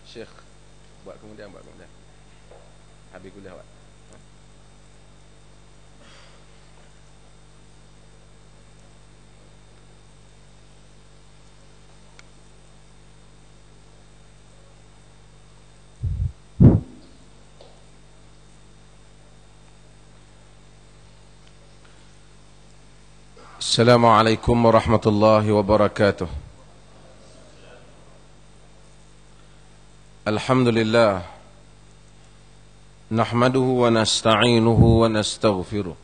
Syekh buat kemudian. Habis kuliah buat. Assalamualaikum warahmatullahi wabarakatuh. Alhamdulillah. Nahmaduhu wa nasta'inuhu wa nastaghfiruh.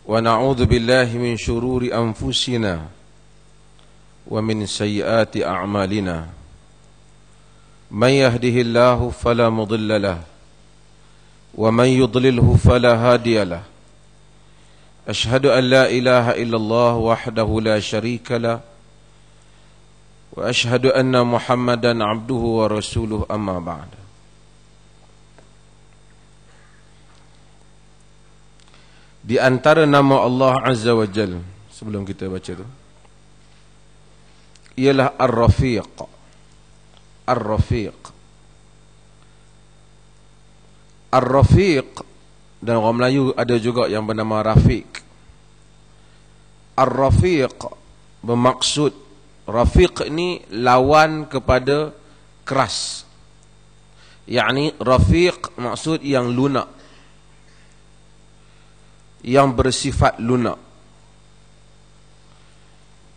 Wa na'udzu billahi min shururi anfusina wa min sayyiati a'malina. Man yahdihillahu fala mudilla lahu wa man yudlilhu fala hadiya lahu. أشهد أن لا إله إلا الله وحده لا شريك له وأشهد أن محمدا عبده ورسوله أما بعد. Di antara nama Allah Azza wa Jal, sebelum kita baca tu, ialah Ar-Rafiq. Ar-Rafiq. Ar-Rafiq, dan orang Melayu ada juga yang bernama Rafiq. Ar-Rafiq bermaksud, Rafiq ni lawan kepada keras. Yakni Rafiq maksud yang lunak, yang bersifat lunak.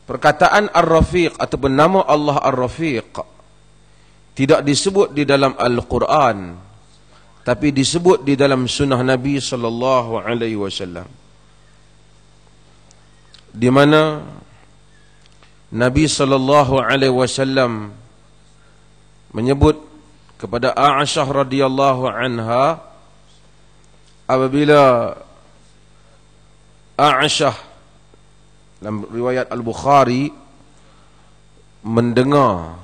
Perkataan Ar-Rafiq ataupun nama Allah Ar-Rafiq tidak disebut di dalam Al-Quran, tapi disebut di dalam sunnah Nabi sallallahu alaihi wasallam, di mana Nabi sallallahu alaihi wasallam menyebut kepada Aisyah radhiyallahu anha apabila Aisyah dalam riwayat Al-Bukhari mendengar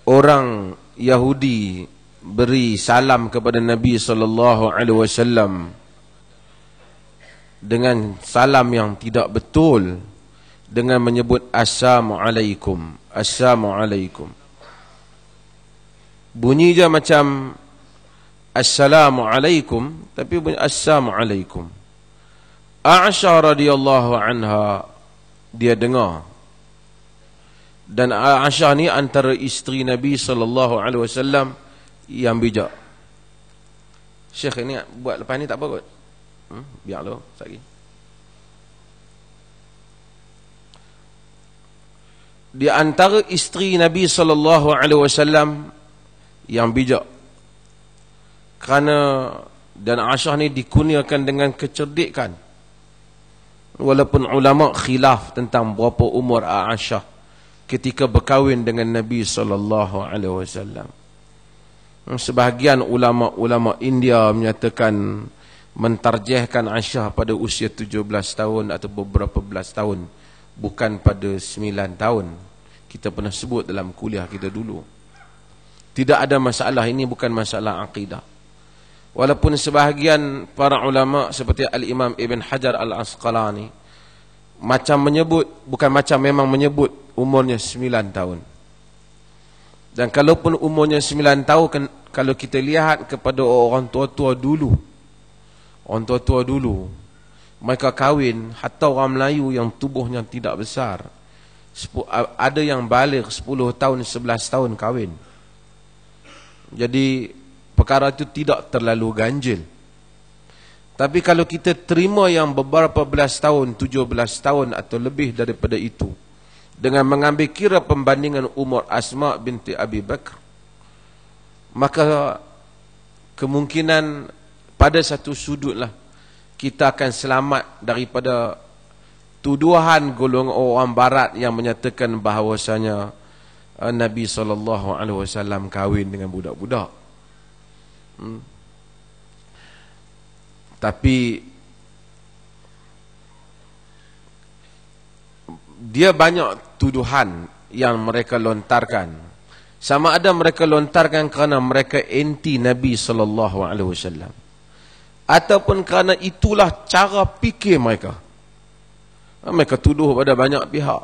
orang Yahudi beri salam kepada Nabi sallallahu alaihi wasallam dengan salam yang tidak betul, dengan menyebut assalamualaikum, assalamualaikum. Bunyi je macam assalamualaikum, tapi bunyi assalamualaikum. Aisyah radhiyallahu anha dia dengar. Dan Aisyah ni antara isteri Nabi sallallahu alaihi wasallam yang bijak. Syekh ini buat lepas ni tak apa kot. Biar lo sekali. Di antara isteri Nabi sallallahu alaihi wasallam yang bijak. Kerana dan Aisyah ni dikurniakan dengan kecerdikan. Walaupun ulama khilaf tentang berapa umur Aisyah ketika berkahwin dengan Nabi sallallahu alaihi wasallam. Sebahagian ulama-ulama India menyatakan mentarjihkan Aisyah pada usia 17 tahun atau beberapa belas tahun, bukan pada 9 tahun. Kita pernah sebut dalam kuliah kita dulu. Tidak ada masalah, ini bukan masalah akidah. Walaupun sebahagian para ulama seperti Al-Imam Ibn Hajar Al-Asqalani macam menyebut, bukan macam, memang menyebut umurnya 9 tahun. Dan kalaupun umurnya 9 tahun, kalau kita lihat kepada orang tua-tua dulu, orang tua-tua dulu, mereka kahwin, hatta orang Melayu yang tubuhnya tidak besar, ada yang balik 10 tahun, 11 tahun kahwin. Jadi perkara itu tidak terlalu ganjil. Tapi kalau kita terima yang beberapa belas tahun, 17 tahun atau lebih daripada itu, dengan mengambil kira pembandingan umur Asma binti Abi Bakr, maka kemungkinan pada satu sudutlah kita akan selamat daripada tuduhan golongan orang barat yang menyatakan bahawasanya Nabi SAW kahwin dengan budak-budak. Tapi dia banyak tuduhan yang mereka lontarkan. Sama ada mereka lontarkan kerana mereka anti Nabi SAW, ataupun kerana itulah cara fikir mereka. Mereka tuduh pada banyak pihak.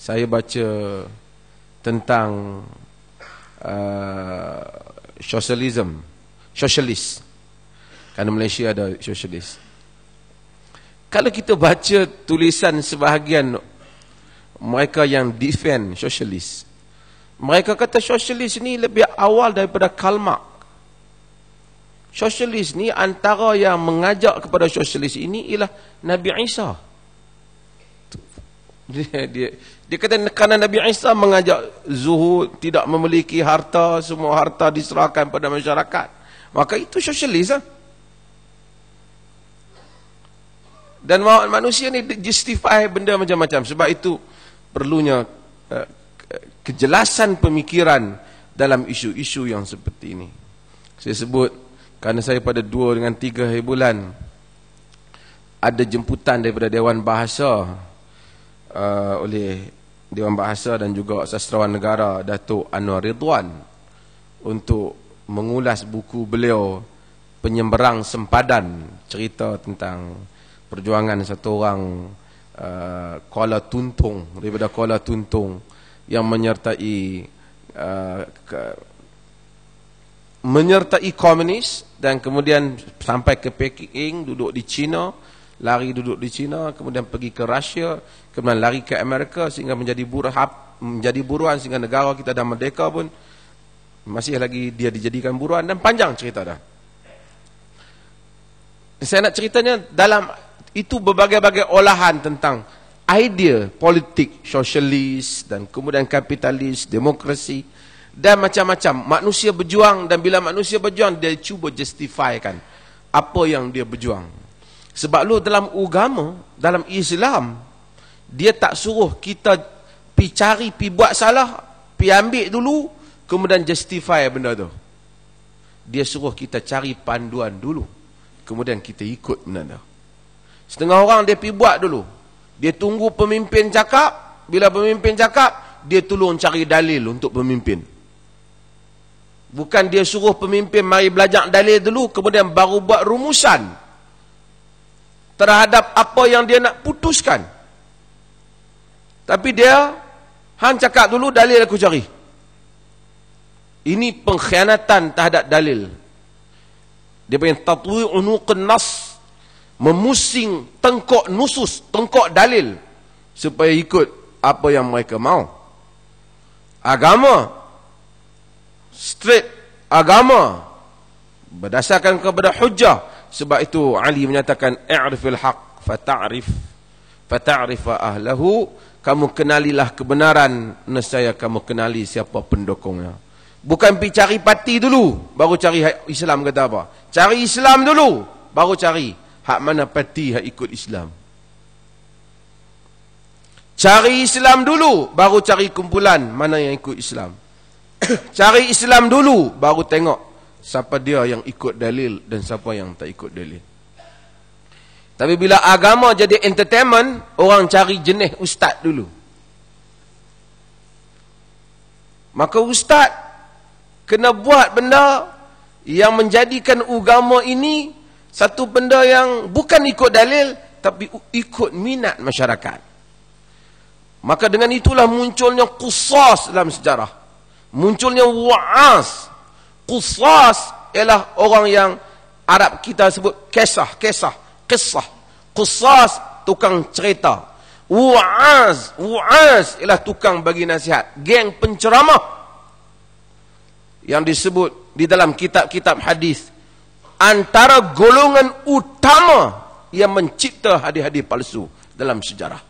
saya baca tentang sosialis. Kerana Malaysia ada sosialis. Kalau kita baca tulisan sebahagian mereka yang defend sosialis, mereka kata sosialis ni lebih awal daripada Karl Marx. Sosialis ni antara yang mengajak kepada sosialis ini ialah Nabi Isa. Dia kata kerana Nabi Isa mengajak zuhud, tidak memiliki harta, semua harta diserahkan pada masyarakat, maka itu sosialis lah. Dan manusia ni justify benda macam-macam. Sebab itu perlunya kejelasan pemikiran dalam isu-isu yang seperti ini. Saya sebut, kerana saya pada 2 dengan 3 hari bulan ada jemputan daripada Dewan Bahasa, oleh Dewan Bahasa dan juga Sastrawan Negara Datuk Anwar Ridwan, untuk mengulas buku beliau Penyemberang Sempadan, cerita tentang perjuangan satu orang Kuala Tuntung, daripada Kuala Tuntung, yang menyertai komunis, dan kemudian sampai ke Peking, duduk di China, lari duduk di China, kemudian pergi ke Rusia, kemudian lari ke Amerika, sehingga menjadi buruan, sehingga negara kita dah merdeka pun masih lagi dia dijadikan buruan, dan panjang cerita dah. Saya nak ceritanya dalam itu berbagai-bagai olahan tentang idea politik sosialis dan kemudian kapitalis, demokrasi dan macam-macam. Manusia berjuang, dan bila manusia berjuang dia cuba justifikan apa yang dia berjuang. Sebab lu dalam agama, dalam Islam, dia tak suruh kita pi cari, pi buat salah, pi ambil dulu kemudian justify benda tu. Dia suruh kita cari panduan dulu, kemudian kita ikut benda tu. Setengah orang dia pergi buat dulu. Dia tunggu pemimpin cakap. Bila pemimpin cakap, dia tolong cari dalil untuk pemimpin. Bukan dia suruh pemimpin mari belajar dalil dulu, kemudian baru buat rumusan terhadap apa yang dia nak putuskan. Tapi dia hang cakap dulu, dalil aku cari. Ini pengkhianatan terhadap dalil. Dia panggil tatwi unuqun nas, memusing tengkok nusus, tengkok dalil, supaya ikut apa yang mereka mau. Agama straight, agama berdasarkan kepada hujjah. Sebab itu Ali menyatakan i'rifil haq fata'rifa ahlahu. Kamu kenalilah kebenaran, nescaya kamu kenali siapa pendukungnya. Bukan pergi cari parti dulu baru cari Islam kata apa. Cari Islam dulu baru cari hak mana parti hak ikut Islam. Cari Islam dulu baru cari kumpulan mana yang ikut Islam. Cari Islam dulu baru tengok siapa dia yang ikut dalil dan siapa yang tak ikut dalil. Tapi bila agama jadi entertainment, orang cari jenis ustaz dulu. Maka ustaz kena buat benda yang menjadikan agama ini satu benda yang bukan ikut dalil, tapi ikut minat masyarakat. Maka dengan itulah munculnya qusas dalam sejarah. Munculnya wa'az. Qusas ialah orang yang Arab kita sebut kisah. Qusas, tukang cerita. Wa'az ialah tukang bagi nasihat. Geng penceramah. Yang disebut di dalam kitab-kitab hadis, antara golongan utama yang mencipta hadis-hadis palsu dalam sejarah.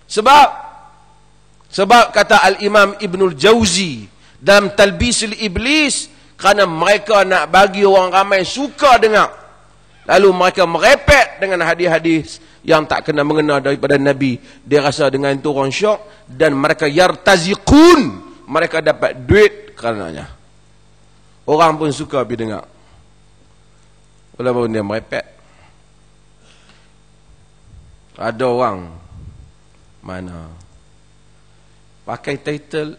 Sebab kata Al-Imam Ibnul Jauzi dalam Talbisul Iblis, kerana mereka nak bagi orang ramai suka dengar, lalu mereka merepet dengan hadis-hadis yang tak kena mengena daripada Nabi. Dia rasa dengan itu orang syok, dan mereka yartaziqun, mereka dapat duit karenanya. Orang pun suka pergi dengar, walaupun dia merepet. Ada orang mana pakai title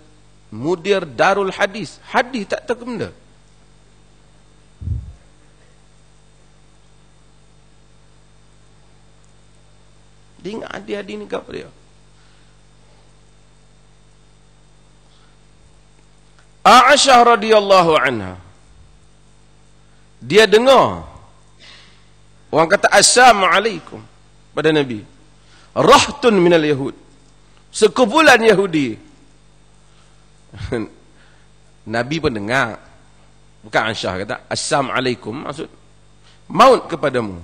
Mudir Darul Hadis. Hadis tak tahu benda. Dia ingat adik-adik ni apa dia? Aisyah radhiyallahu anha, dia dengar orang kata assalamualaikum pada Nabi. Rahtun minal Yahud, sekumpulan Yahudi. Nabi pun dengar. Bukan Aisyah kata assalamualaikum, maksud maut kepadamu.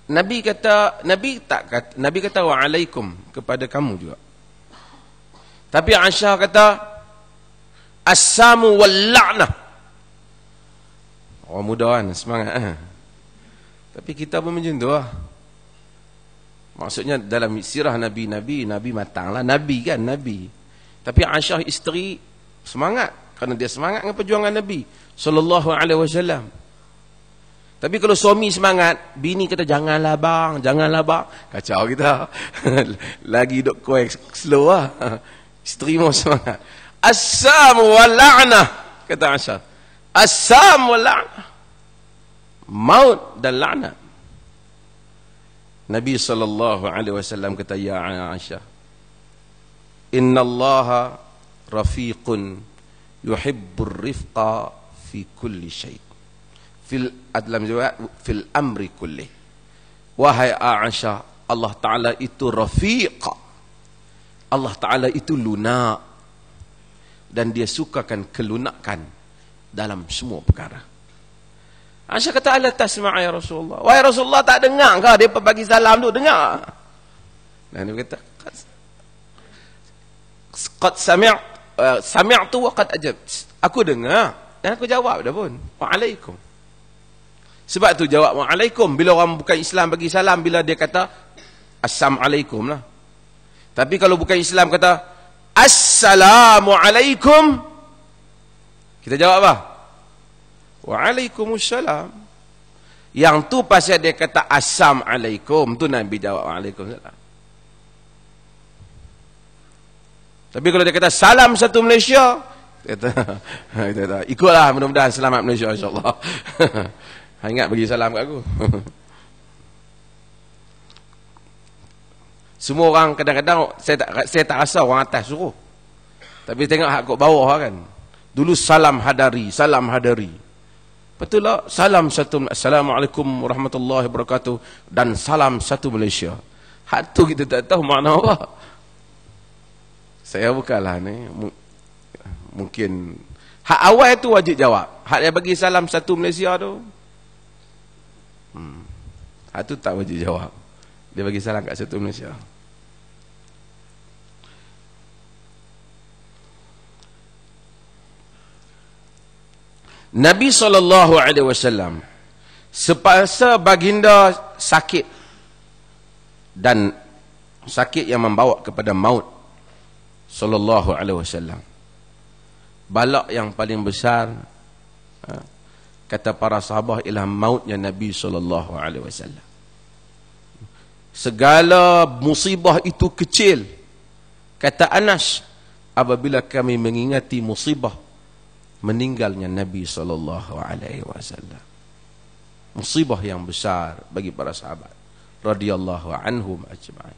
Nabi kata waalaikum kepada kamu juga. Tapi Aisyah kata assamu wal la'nah. Orang muda kan semangat. Tapi kita pun macam tu lah. Maksudnya dalam sirah Nabi matang lah. Nabi kan, Nabi. Tapi Aisyah isteri semangat. Kerana dia semangat dengan perjuangan Nabi sallallahu alaihi wasallam. Tapi kalau suami semangat, bini kata janganlah bang. Kacau kita. Lagi duk kuek slow lah. Isteri mau semangat. Assam wal la'nah, kata Aisyah. Assam wal la'nah. Maut dan la'nah. Nabi SAW kata, ya Aisyah, inna allaha rafiqun yuhibbur rifqa fi kulli syai' fil amri kulli. Wahai Aisyah, Allah Ta'ala itu rafiq, Allah Ta'ala itu lunak, dan dia sukakan kelunakan dalam semua perkara. Aisyah kata, ala tasma'a ya Rasulullah. Wahai Rasulullah, tak dengar kah dia bagi salam tu? Dengar. Dan dia kata, qad sami'tu wa qad ajabt. Aku dengar dan aku jawab dah pun. Waalaikum. Sebab tu jawab waalaikum. Bila orang bukan Islam bagi salam, bila dia kata assalamualaikum lah. Tapi kalau bukan Islam kata assalamualaikum, kita jawab apa? Waalaikumsalam. Yang tu pasal dia kata assalamualaikum, tu Nabi jawab waalaikumsalam. Tapi kalau dia kata salam satu Malaysia, kita ikutlah, mudah-mudahan selamat Malaysia insyaAllah. Ingat bagi salam kat aku. Semua orang kadang-kadang saya tak rasa orang atas suruh. Tapi tengok hak kat bawah kan. Dulu salam hadari. Betul lah, salam satu, assalamualaikum warahmatullahi wabarakatuh, dan salam satu Malaysia. Hak tu kita tak tahu makna apa. Saya bukanlah ni, mungkin hak awal tu wajib jawab. Hak dia bagi salam satu Malaysia tu, hak tu tak wajib jawab. Dia bagi salam kat satu Malaysia. Nabi SAW semasa baginda sakit, dan sakit yang membawa kepada maut, SAW, balak yang paling besar, kata para sahabat, ialah mautnya Nabi SAW. Segala musibah itu kecil, kata Anas, apabila kami mengingati musibah meninggalnya Nabi SAW. Musibah yang besar bagi para sahabat radhiyallahu anhum ajma'in.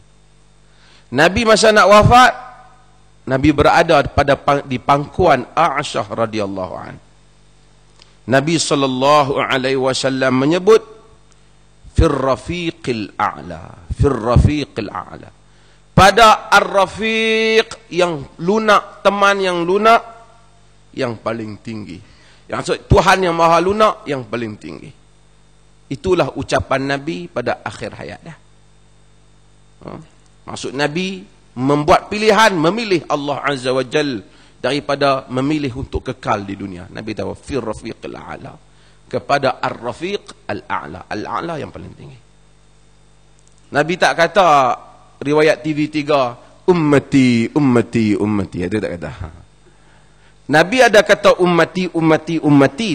Nabi masa nak wafat, Nabi berada di pangkuan Aisyah radhiyallahu anha. Nabi SAW menyebut fir rafiqil a'la, pada ar-rafiq yang lunak, teman yang lunak, yang paling tinggi. Yang Tuhan yang maha lunak, yang paling tinggi. Itulah ucapan Nabi pada akhir hayat dah. Maksud Nabi membuat pilihan, memilih Allah Azza wa Jal daripada memilih untuk kekal di dunia. Nabi tahu fir rafiqil a'la, kepada ar-rafiq al-a'la, al-a'la yang paling tinggi. Nabi tak kata riwayat TV3 ummati. Ada tak kata? Nabi ada kata ummati,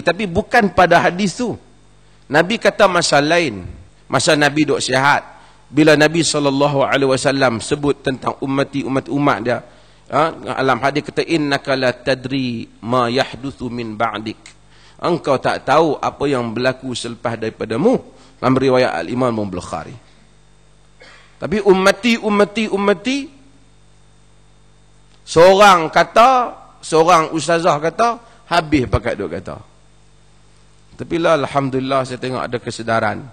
tapi bukan pada hadis tu. Nabi kata masa lain, masa Nabi duk sihat, bila Nabi SAW sebut tentang ummati, umat dia, alam hadis kata innaka la tadri ma yahduthu min ba'dik, engkau tak tahu apa yang berlaku selepas daripadamu, dalam riwayat al-Imam Bukhari. Tapi ummati, seorang kata seorang ustazah kata, habis pakat duk kata. Tapi lah, alhamdulillah saya tengok ada kesedaran.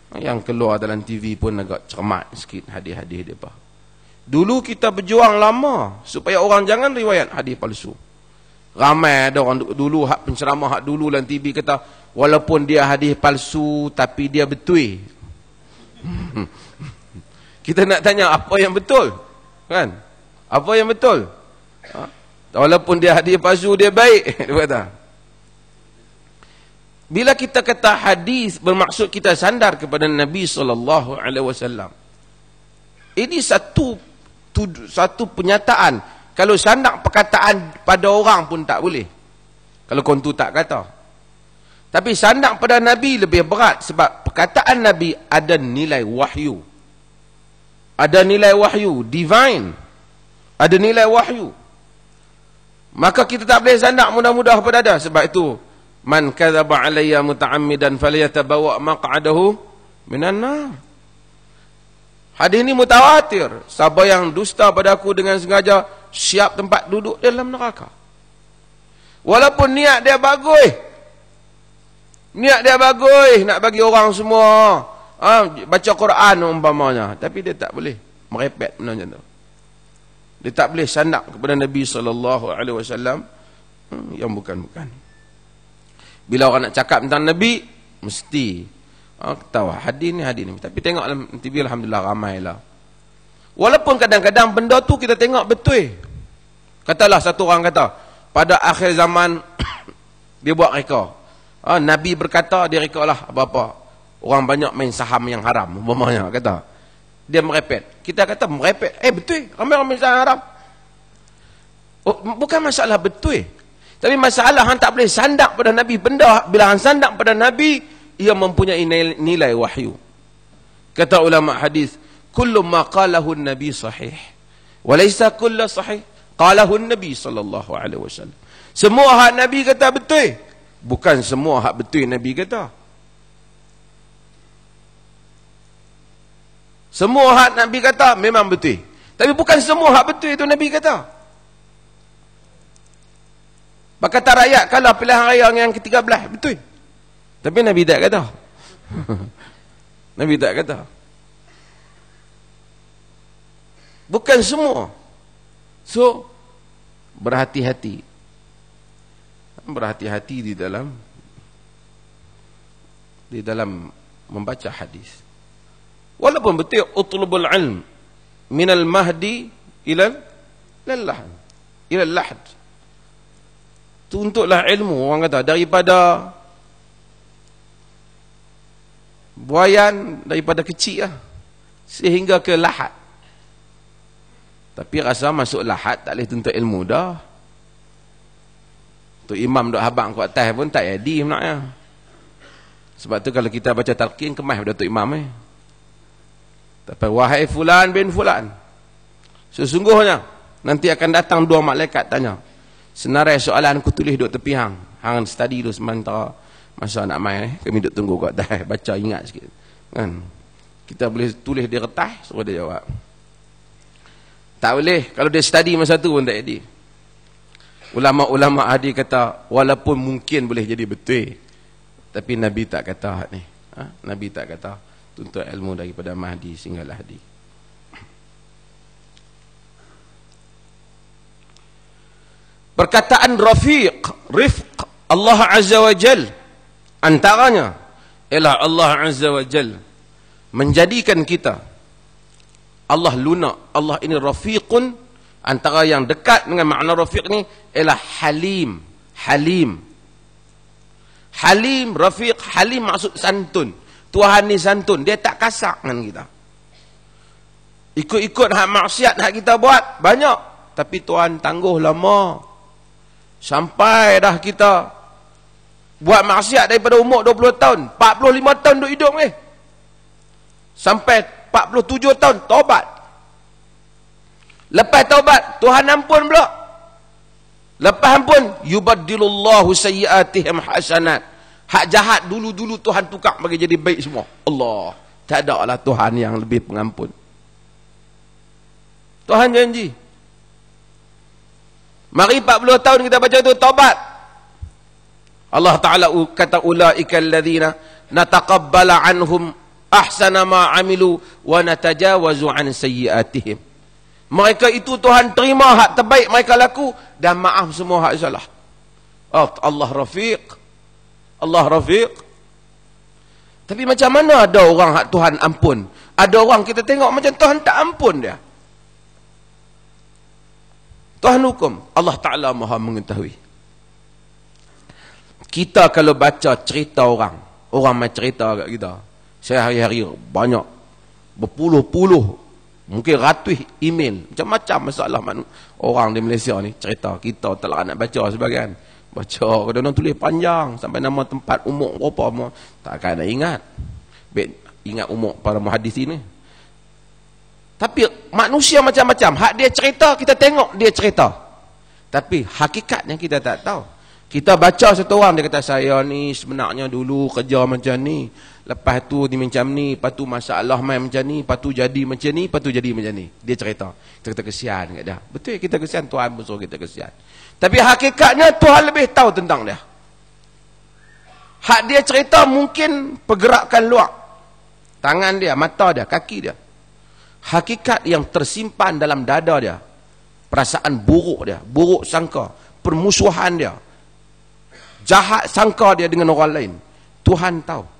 Yang keluar dalam TV pun agak cermat sikit hadis-hadis depa. Dulu kita berjuang lama supaya orang jangan riwayat hadis palsu. Ramai ada orang dulu, hak penceramah hak dulu dalam TV kata, walaupun dia hadis palsu tapi dia betul. Kita nak tanya apa yang betul? Kan? Apa yang betul? Walaupun dia hadis palsu dia baik, dia kata. Bila kita kata hadis bermaksud kita sandar kepada Nabi SAW. Ini satu penyataan. Kalau sandar perkataan pada orang pun tak boleh. Kalau kontu tak kata. Tapi sandar pada Nabi lebih berat sebab perkataan Nabi ada nilai wahyu. Ada nilai wahyu, divine. Ada nilai wahyu. Maka kita tak boleh sandar mudah-mudah pada ada. Sebab itu man kadzaba alayya muta'ammidan falyatabawa maq'adahu minan nar. Hadis ini mutawatir. Siapa yang dusta pada aku dengan sengaja, siap tempat duduk dalam neraka. Walaupun niat dia bagus. Niat dia bagus nak bagi orang semua baca Quran umpamanya, tapi dia tak boleh merepet benda macam tu. Dia tak boleh sandak kepada Nabi SAW yang bukan-bukan. Bila orang nak cakap tentang Nabi, mesti tahu hadis ni. Tapi tengok dalam TV, alhamdulillah ramailah. Walaupun kadang-kadang benda tu kita tengok betul. Katalah satu orang kata, pada akhir zaman dia buat reka. Nabi berkata, dia reka lah apa-apa. Orang banyak main saham yang haram, umpamanya kata. Dia merepet. Kita kata merepet. Betul, ramai-ramai main saham haram. Bukan masalah betul. Tapi masalah hang tak boleh sandak pada Nabi benda. Bila hang sandak pada Nabi, ia mempunyai nilai wahyu. Kata ulama hadis, kullu ma qalahu an-nabi sahih wa laysa kullu sahih qalahu an-nabi sallallahu alaihi wasallam. Semua hak Nabi kata betul, bukan semua hak betul Nabi kata. Semua hak Nabi kata memang betul, tapi bukan semua hak betul itu Nabi kata. Kata rakyat kalah pilihan raya yang ke-13, betul. Tapi Nabi tak kata. Nabi tak kata. Bukan semua. So, berhati-hati. Berhati-hati di dalam membaca hadis. Walaupun betul, utlubul ilm minal mahdi ilal lahad. Ilal lahad. Tuntutlah ilmu, orang kata, daripada buayan, daripada kecil lah, sehingga ke lahat. Tapi rasa masuk lahat tak boleh tuntut ilmu dah. Tu imam duk habang kat atas pun tak jadi maknanya. Sebab tu kalau kita baca talqin, kemas pada tu imam Tapi wahai fulan bin fulan, sesungguhnya nanti akan datang dua malaikat tanya, senarai soalan aku tulis duduk tepi hang. Hang study dulu sementara masa nak main kami duduk tunggu kat atas, baca ingat sikit. Kan? Kita boleh tulis di kertas, suruh dia jawab. Tak boleh. Kalau dia study masa tu pun tak jadi. Ulama-ulama hadis kata, walaupun mungkin boleh jadi betul, tapi Nabi tak kata ni. Nabi tak kata tuntut ilmu daripada Mahdi sehingga Lahdi. Perkataan rafiq, rifq Allah Azza wa Jal, antaranya ialah Allah Azza wa Jal menjadikan kita, Allah lunak, Allah ini rafiqun, antara yang dekat dengan makna rafiq ni ialah halim. Halim, rafiq, halim maksud santun. Tuhan ni santun, dia tak kasar dengan kita. Ikut-ikut hak maksiat hak kita buat banyak, tapi Tuhan tangguh lama. Sampai dah kita buat maksiat daripada umur 20 tahun, 45 tahun duk hidup ni. Sampai 47 tahun taubat. Lepas taubat, Tuhan ampun pula. Lepas ampun, yubaddilullahu sayyiatihim hasanat. Hak jahat dulu-dulu Tuhan tukar bagi jadi baik semua. Allah, tak ada lah Tuhan yang lebih pengampun. Tuhan janji. Mari 40 tahun kita baca itu, taubat. Allah Ta'ala kata, ulaika alladhina nataqabbala anhum ahsana ma amilu wa natajawazu an sayyiatihim. Mereka itu Tuhan terima hak terbaik mereka laku dan maaf semua hak salah. Oh, Allah Rafiq. Allah Rafiq. Tapi macam mana ada orang hak Tuhan ampun? Ada orang kita tengok macam Tuhan tak ampun dia. Tuhan hukum. Allah Ta'ala maha mengetahui. Kita kalau baca cerita orang main cerita kat kita. Saya hari-hari banyak, berpuluh-puluh, mungkin ratus email, macam-macam masalah orang di Malaysia ni cerita. Kita tak nak baca sebagian. Baca, kadang-kadang tulis panjang sampai nama tempat, umur berapa, takkan nak ingat. Ingat umur para muhadis ini. Tapi manusia macam-macam. Hak dia cerita, kita tengok dia cerita. Tapi hakikatnya kita tak tahu. Kita baca satu orang, dia kata, saya ni sebenarnya dulu kerja macam ni. Lepas tu ni macam ni. Lepas tu masalah main macam ni. Lepas tu jadi macam ni. Lepas tu jadi macam ni. Dia cerita. Kita kesian kat dia. Betul kita kesian. Tuhan pun suruh kita kesian. Tapi hakikatnya Tuhan lebih tahu tentang dia. Hak dia cerita mungkin pergerakan luar. Tangan dia, mata dia, kaki dia. Hakikat yang tersimpan dalam dada dia. Perasaan buruk dia. Buruk sangka. Permusuhan dia. Jahat sangka dia dengan orang lain. Tuhan tahu.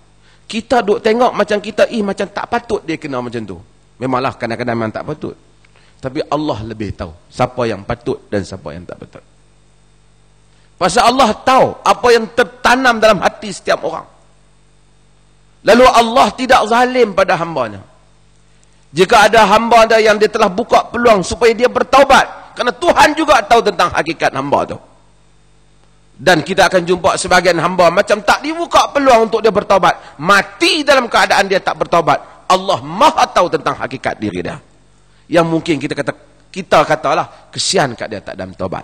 Kita duk tengok macam kita, macam tak patut dia kena macam tu. Memanglah kadang-kadang memang tak patut. Tapi Allah lebih tahu siapa yang patut dan siapa yang tak patut. Pasal Allah tahu apa yang tertanam dalam hati setiap orang. Lalu Allah tidak zalim pada hambanya. Jika ada hamba ada yang dia telah buka peluang supaya dia bertaubat. Kerana Tuhan juga tahu tentang hakikat hamba tu. Dan kita akan jumpa sebagian hamba macam tak dibuka peluang untuk dia bertaubat. Mati dalam keadaan dia tak bertaubat. Allah maha tahu tentang hakikat diri dia. Yang mungkin kita katalah, kesian kat dia tak dalam taubat.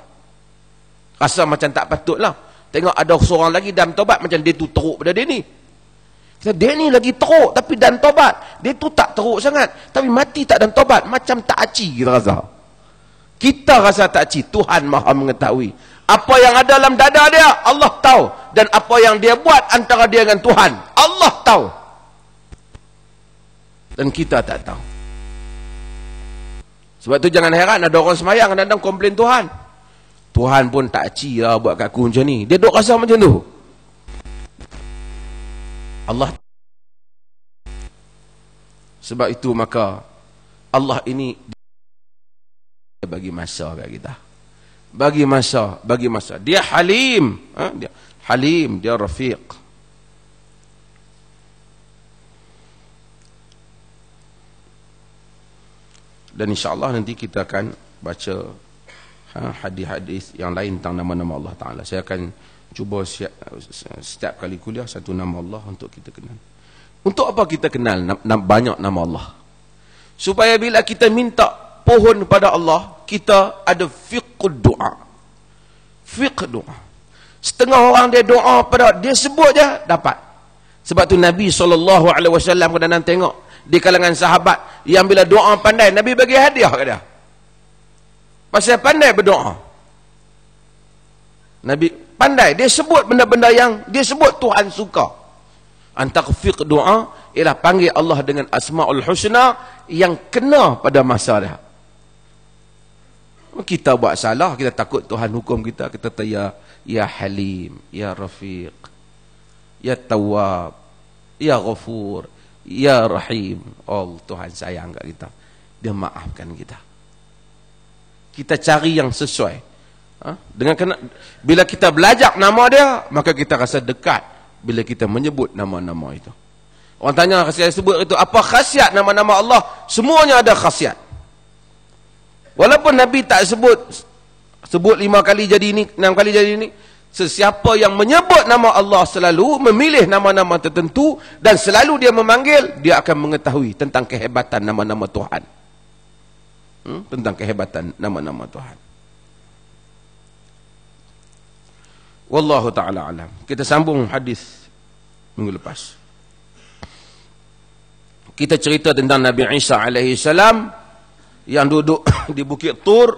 Rasa macam tak patut lah. Tengok ada seorang lagi dalam taubat, macam dia tu teruk pada dia ni. Dia ni lagi teruk tapi dalam taubat. Dia tu tak teruk sangat. Tapi mati tak dalam taubat. Macam tak aci kita rasa. Kita rasa tak aci. Tuhan maha mengetahui. Apa yang ada dalam dada dia, Allah tahu. Dan apa yang dia buat antara dia dengan Tuhan, Allah tahu. Dan kita tak tahu. Sebab tu jangan heran ada orang semayang kadang-kadang komplain Tuhan. Tuhan pun tak aci lah buat kat aku macam ni. Dia duk rasa macam tu. Allah. Sebab itu maka Allah ini bagi masa kat kita. Bagi masa. Dia halim. Dia halim, dia rafiq. Dan insya-Allah nanti kita akan baca hadis-hadis yang lain tentang nama-nama Allah Ta'ala. Saya akan cuba setiap kali kuliah satu nama Allah untuk kita kenal. Untuk apa kita kenal banyak nama Allah? Supaya bila kita minta pohon pada Allah, kita ada fiqh doa. Fiqh doa. Setengah orang dia doa pada dia sebut je dapat. Sebab tu Nabi SAW kadang-kadang tengok di kalangan sahabat yang bila doa pandai, Nabi bagi hadiah kat dia. Pasal pandai berdoa. Nabi pandai, dia sebut benda-benda yang dia sebut Tuhan suka. Antara fiqh doa ialah panggil Allah dengan Asmaul Husna yang kena pada masa dia. Kita buat salah, kita takut Tuhan hukum kita. Kita kata ya Halim, ya Rafiq, ya Tawwab, ya Ghafur, ya Rahim. Oh, Tuhan sayang kat kita. Dia maafkan kita. Kita cari yang sesuai. Bila kita belajar nama dia, maka kita rasa dekat bila kita menyebut nama-nama itu. Orang tanya saya sebut itu, apa khasiat nama-nama Allah? Semuanya ada khasiat. Walaupun Nabi tak sebut 5 kali jadi ini, 6 kali jadi ini. Sesiapa yang menyebut nama Allah selalu memilih nama-nama tertentu dan selalu dia memanggil, dia akan mengetahui tentang kehebatan nama-nama Tuhan. Tentang kehebatan nama-nama Tuhan. Wallahu ta'ala alam. Kita sambung hadis minggu lepas. Kita cerita tentang Nabi Isa alaihi salam yang duduk di Bukit Tur.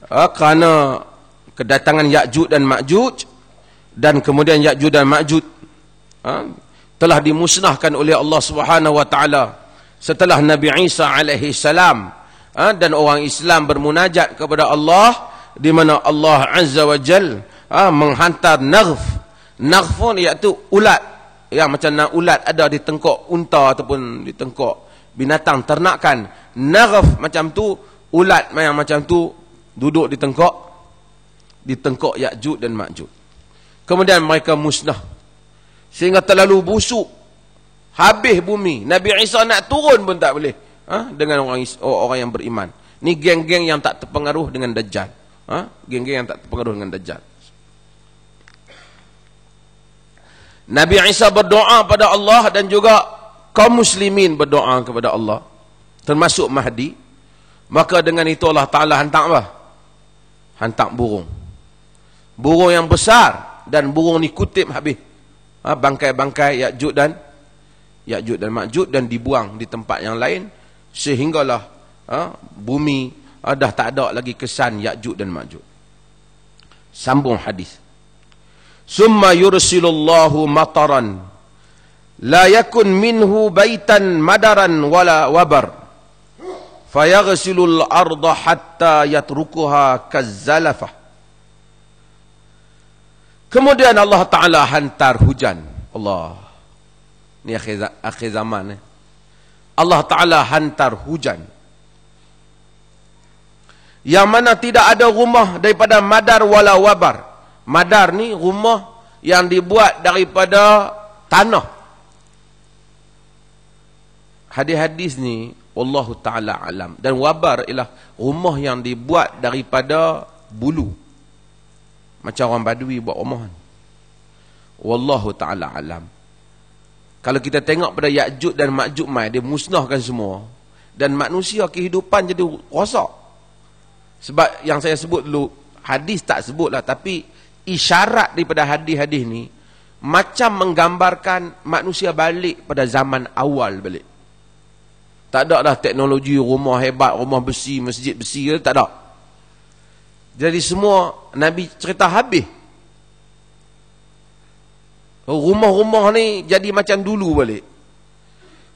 kerana kedatangan Ya'juj dan Ma'juj, dan kemudian Ya'juj dan Ma'juj telah dimusnahkan oleh Allah Subhanahu wa taala setelah Nabi Isa alaihi salam, dan orang Islam bermunajat kepada Allah, di mana Allah Azza wa Jal menghantar naghf iaitu ulat, yang macam ulat ada di tengkok unta ataupun di tengkok binatang ternakan. Naghf macam tu, ulat yang macam tu duduk di tengkok Ya'juj dan Ma'juj. Kemudian mereka musnah sehingga terlalu busuk, habis bumi. Nabi Isa nak turun pun tak boleh dengan orang yang beriman. Ni geng-geng yang tak terpengaruh dengan Dajjal. Geng-geng yang tak terpengaruh dengan Dajjal. Nabi Isa berdoa pada Allah, dan juga kaum muslimin berdoa kepada Allah, termasuk Mahdi. Maka dengan itu Allah Ta'ala hantar apa? Hantar burung. Burung yang besar, dan burung ni kutip habis bangkai-bangkai Ya'juj dan Ma'juj, dan dibuang di tempat yang lain, sehinggalah bumi dah tak ada lagi kesan Ya'juj dan Ma'juj. Sambung hadis. Summa yursilullahu mataran la yakun minhu baitan madaran wala wabar fayaghsilul arda hatta yatrukuha kazzalafah. Kemudian Allah Ta'ala hantar hujan. Allah, ni akhir zaman. Allah Ta'ala hantar hujan, yang mana tidak ada rumah daripada madar wala wabar. Madar ni rumah yang dibuat daripada tanah. Hadis-hadis ni wallahu ta'ala alam. Dan wabar ialah rumah yang dibuat daripada bulu, macam orang Badui buat rumah. Wallahu ta'ala alam. Kalau kita tengok pada Ya'juj dan Ma'juj mai, dia musnahkan semua, dan manusia kehidupan jadi rosak. Sebab yang saya sebut dulu, hadis tak sebutlah, tapi isyarat daripada hadis-hadis ni macam menggambarkan manusia balik pada zaman awal balik. Tak ada dah teknologi rumah hebat, rumah besi, masjid besi, tak ada. Jadi semua Nabi cerita habis. Rumah-rumah ni jadi macam dulu balik.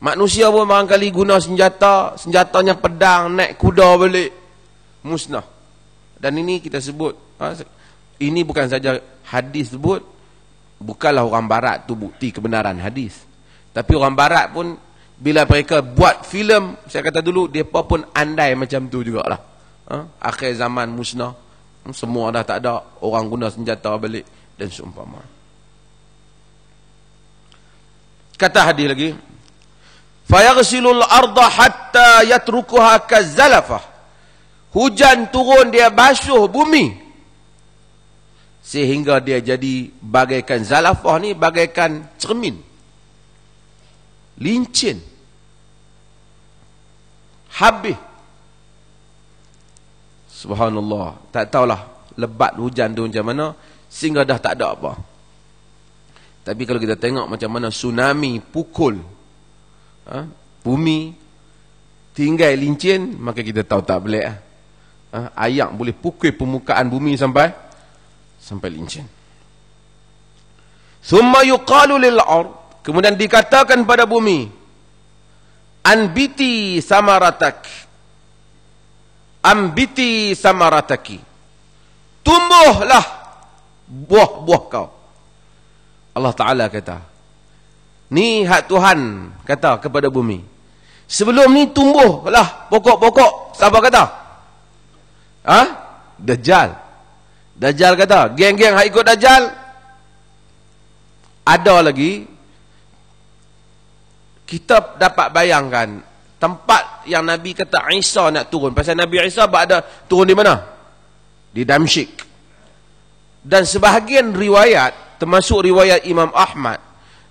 Manusia pun barangkali guna senjatanya pedang, naik kuda balik, musnah. Dan ini kita sebut, ini bukan saja hadis sebut, bukanlah orang barat tu bukti kebenaran hadis. Tapi orang barat pun bila mereka buat filem, saya kata dulu, mereka pun andai macam tu jugalah. Akhir zaman musnah, semua dah tak ada, orang guna senjata balik dan seumpama. Kata hadis lagi, fayaghsilul arda hatta yatrukuha kazzalafah. Hujan turun, dia basuh bumi sehingga dia jadi bagaikan zalafah ni, bagaikan cermin, lincin, habis. Subhanallah, tak tahulah lebat hujan tu macam mana sehingga dah tak ada apa. Tapi kalau kita tengok macam mana tsunami pukul bumi tinggal lincin, maka kita tahu tak pelik. Ayak boleh pukul permukaan bumi sampai lincin. Summa yuqalu lil ard, kemudian dikatakan pada bumi, anbiti samaratak, ambiti samarataki, tumbuhlah buah-buah kau. Allah Ta'ala kata, ni hak Tuhan kata kepada bumi, sebelum ni tumbuhlah pokok-pokok. Siapa kata? Dajjal kata. Geng-geng hak ikut Dajjal. Ada lagi, kita dapat bayangkan tempat yang Nabi kata Isa nak turun. Pasal Nabi Isa ada turun di mana? Di Damsyik. Dan sebahagian riwayat, termasuk riwayat Imam Ahmad,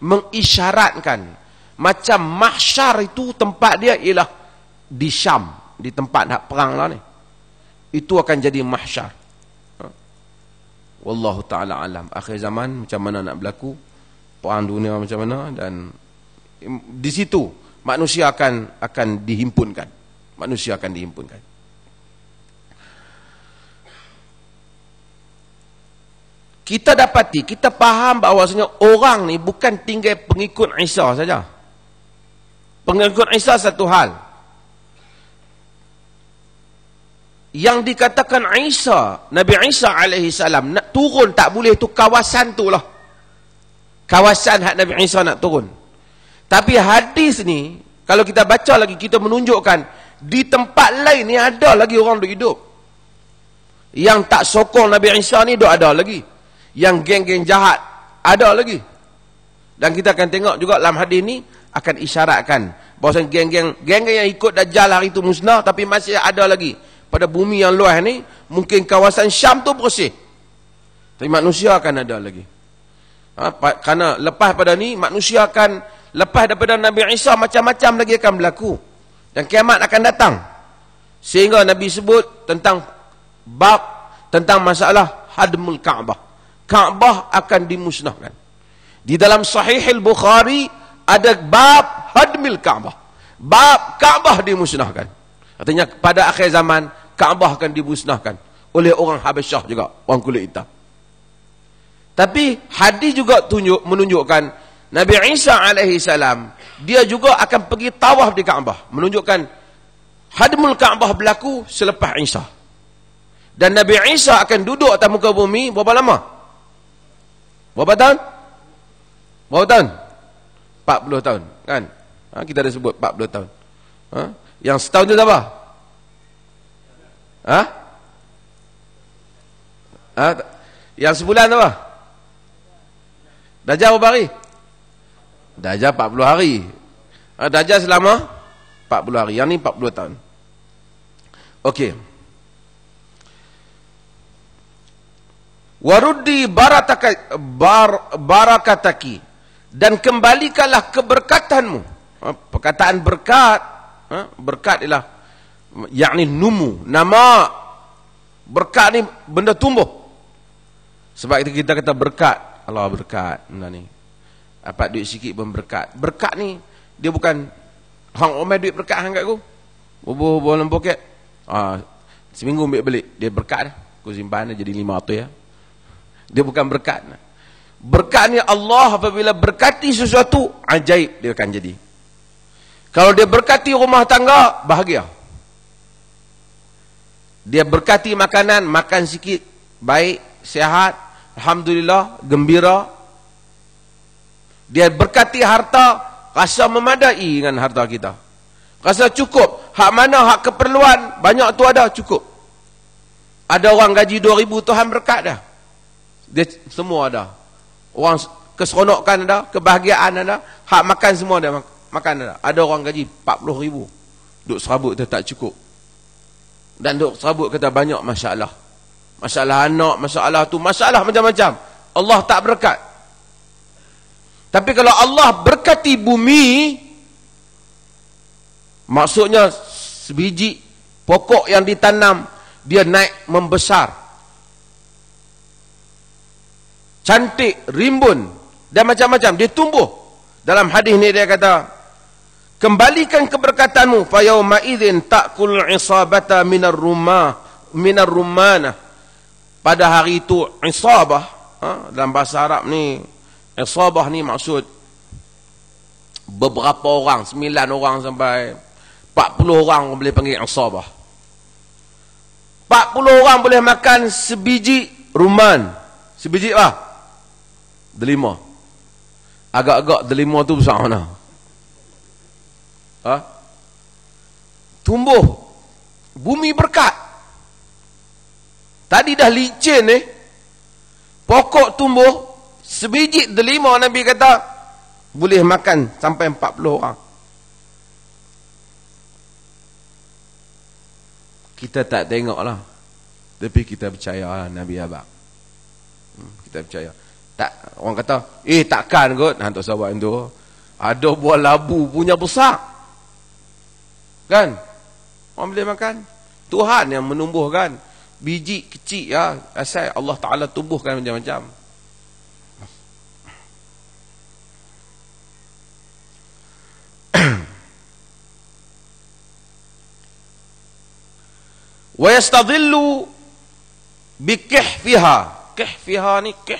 mengisyaratkan macam mahsyar itu tempat dia ialah di Syam, di tempat hak perang lah ni. Itu akan jadi mahsyar. Wallahu ta'ala alam. Akhir zaman macam mana nak berlaku, perang dunia macam mana, dan di situ manusia akan dihimpunkan. Manusia akan dihimpunkan. kita dapati, kita faham bahawasanya orang ni bukan tinggal pengikut Isa saja. Pengikut Isa satu hal. Yang dikatakan Isa, Nabi Isa alaihi salam nak turun tak boleh, tu kawasan tu lah. Kawasan hak Nabi Isa nak turun. Tapi hadis ni, kalau kita baca lagi, kita menunjukkan di tempat lain ni ada lagi orang duk hidup. Yang tak sokong Nabi Isa ni duk ada lagi. Yang geng-geng jahat ada lagi. Dan kita akan tengok juga dalam hadis ni akan isyaratkan bahawa geng-geng yang ikut Dajjal hari itu musnah, tapi masih ada lagi. Pada bumi yang luas ni, mungkin kawasan Syam tu bersih, tapi manusia akan ada lagi. Kerana lepas pada ni, manusia akan lepas daripada Nabi Isa, macam-macam lagi akan berlaku. Dan kiamat akan datang. Sehingga Nabi sebut tentang tentang masalah hadmul Ka'bah. Ka'bah akan dimusnahkan. Di dalam Sahih Al-Bukhari ada bab hadmil Ka'bah. Bab Ka'bah dimusnahkan. Artinya pada akhir zaman Ka'bah akan dimusnahkan oleh orang Habasyah juga, orang kulit hitam. Tapi hadis juga menunjukkan Nabi Isa alaihi salam dia juga akan pergi tawaf di Ka'bah, menunjukkan hadmul Ka'bah berlaku selepas Isa. Dan Nabi Isa akan duduk atas muka bumi berapa lama? Berapa tahun? Berapa tahun? 40 tahun, kan? Kita dah sebut 40 tahun. Yang setahun tu apa? Yang sebulan tu apa? Dajjal berapa hari? Dajjal 40 hari. Dajjal selama 40 hari. Yang ni 40 tahun. Okey. Waruddi barakataki, dan kembalikanlah keberkatanmu. Perkataan berkat, berkat ialah yakni numu, nama berkat ni benda tumbuh. Sebab itu kita kata berkat, Allah berkat benda ni. Dapat duit sikit pun berkat. Berkat ni dia bukan hang omai duit berkat hang kat aku. Bubuh dalam poket. Seminggu ambil balik, dia berkat dah. Aku simpan dah jadi 500 ya. Dia bukan berkat. Berkat ni Allah apabila berkati sesuatu, ajaib dia akan jadi. Kalau dia berkati rumah tangga, bahagia. Dia berkati makanan, makan sikit, baik, sihat, alhamdulillah, gembira. Dia berkati harta, rasa memadai dengan harta kita. Rasa cukup. Hak mana hak keperluan, banyak tu ada, cukup. Ada orang gaji 2,000, Tuhan berkat dah. Dia semua ada. Orang keseronokan ada, kebahagiaan ada, hak makan semua ada, makan ada. Ada orang gaji 40,000, duk serabut tu tak cukup. Dan duk serabut kata banyak masalah. Masalah anak, masalah tu, masalah macam-macam. Allah tak berkat. Tapi kalau Allah berkati bumi, maksudnya sebiji pokok yang ditanam, dia naik membesar. Cantik, rimbun, dan macam-macam, dia tumbuh. Dalam hadis ni dia kata, kembalikan keberkatanmu, fa yauma idzin ta'kul isabata minar rummanah. Pada hari itu isabah, dalam bahasa Arab ni, isabah ni maksud beberapa orang, 9 orang sampai 40 orang boleh panggil isabah. 40 orang boleh makan sebiji rumman. Sebiji apa? Delima. Agak-agak delima tu besar mana? Tumbuh. Bumi berkat. Tadi dah licin pokok tumbuh, sebiji delima Nabi kata boleh makan sampai 40 orang. Kita tak tengok lah, tapi kita percaya lah Nabi abang. Kita percaya. Tak, orang kata, takkan kot, tak usah buat itu. Ada buah labu punya besar. Kan? Orang boleh makan. Tuhan yang menumbuhkan. Biji kecil ya, asal Allah Ta'ala tumbuhkan macam-macam. Wa yastadhillu bikihfiha. kihfiha ni kih.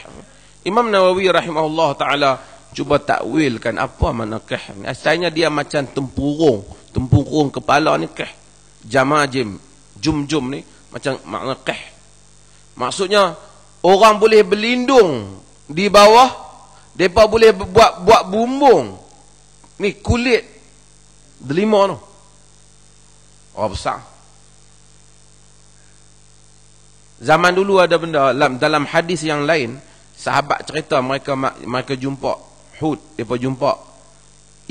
Imam Nawawi rahimahullah taala cuba takwilkan apa makna kih ni. Asalnya dia macam tempurung kepala ni kih. Jamajim, jum ni macam makna kih. Maksudnya orang boleh berlindung di bawah, depa boleh buat bumbung. Ni kulit delima tu. Oh besar. Zaman dulu ada benda dalam hadis yang lain, sahabat cerita mereka jumpa hut, depa jumpa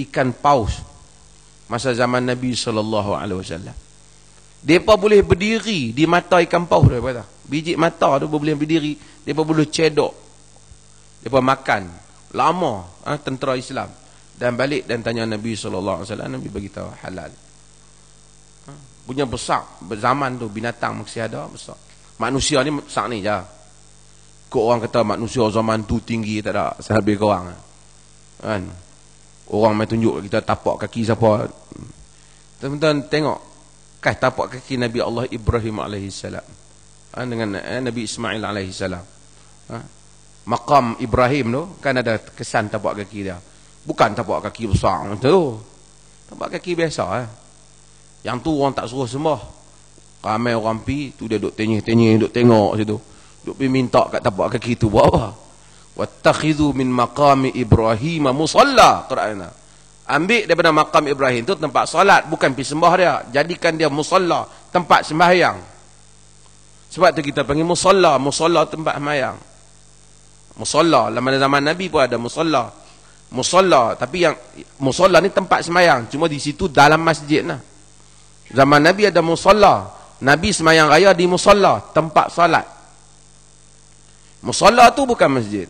ikan paus masa zaman Nabi SAW. Depa boleh berdiri di mata ikan paus tu, kata. Biji mata tu boleh berdiri, depa boleh cedok. Depa makan lama, tentera Islam, dan balik dan tanya Nabi SAW, Nabi bagi tahu halal. Punya besar, zaman tu binatang masih ada besar. Manusia ni besar ni je. Kok orang kata manusia zaman tu tinggi, tak ada, selebih korang. Kan? Orang main tunjuk kita tapak kaki siapa. Teman-teman tengok, tapak kaki Nabi Allah Ibrahim AS dengan Nabi Ismail AS. Maqam Ibrahim tu kan ada kesan tapak kaki dia. Bukan tapak kaki besar tu. Tapak kaki biasa. Yang tu orang tak suruh sembah. Ramai orang pi, tu dia duk tenyih-tenyih, duk tengok situ. Duk pergi minta kat tapak kaki tu buat apa? Wattakhidhu min maqami Ibrahim musalla. Quran. Ambil daripada maqam Ibrahim tu tempat solat, bukan pi sembah dia. Jadikan dia musalla, tempat sembahyang. Sebab tu kita panggil musalla, musalla tempat sembahyang. Musalla, zaman Nabi pun ada musalla. Musalla, tapi yang musalla ni tempat sembahyang, cuma di situ dalam masjid nah. Zaman Nabi ada musalla. Nabi semayang raya di musalla, tempat salat. Musalla tu bukan masjid.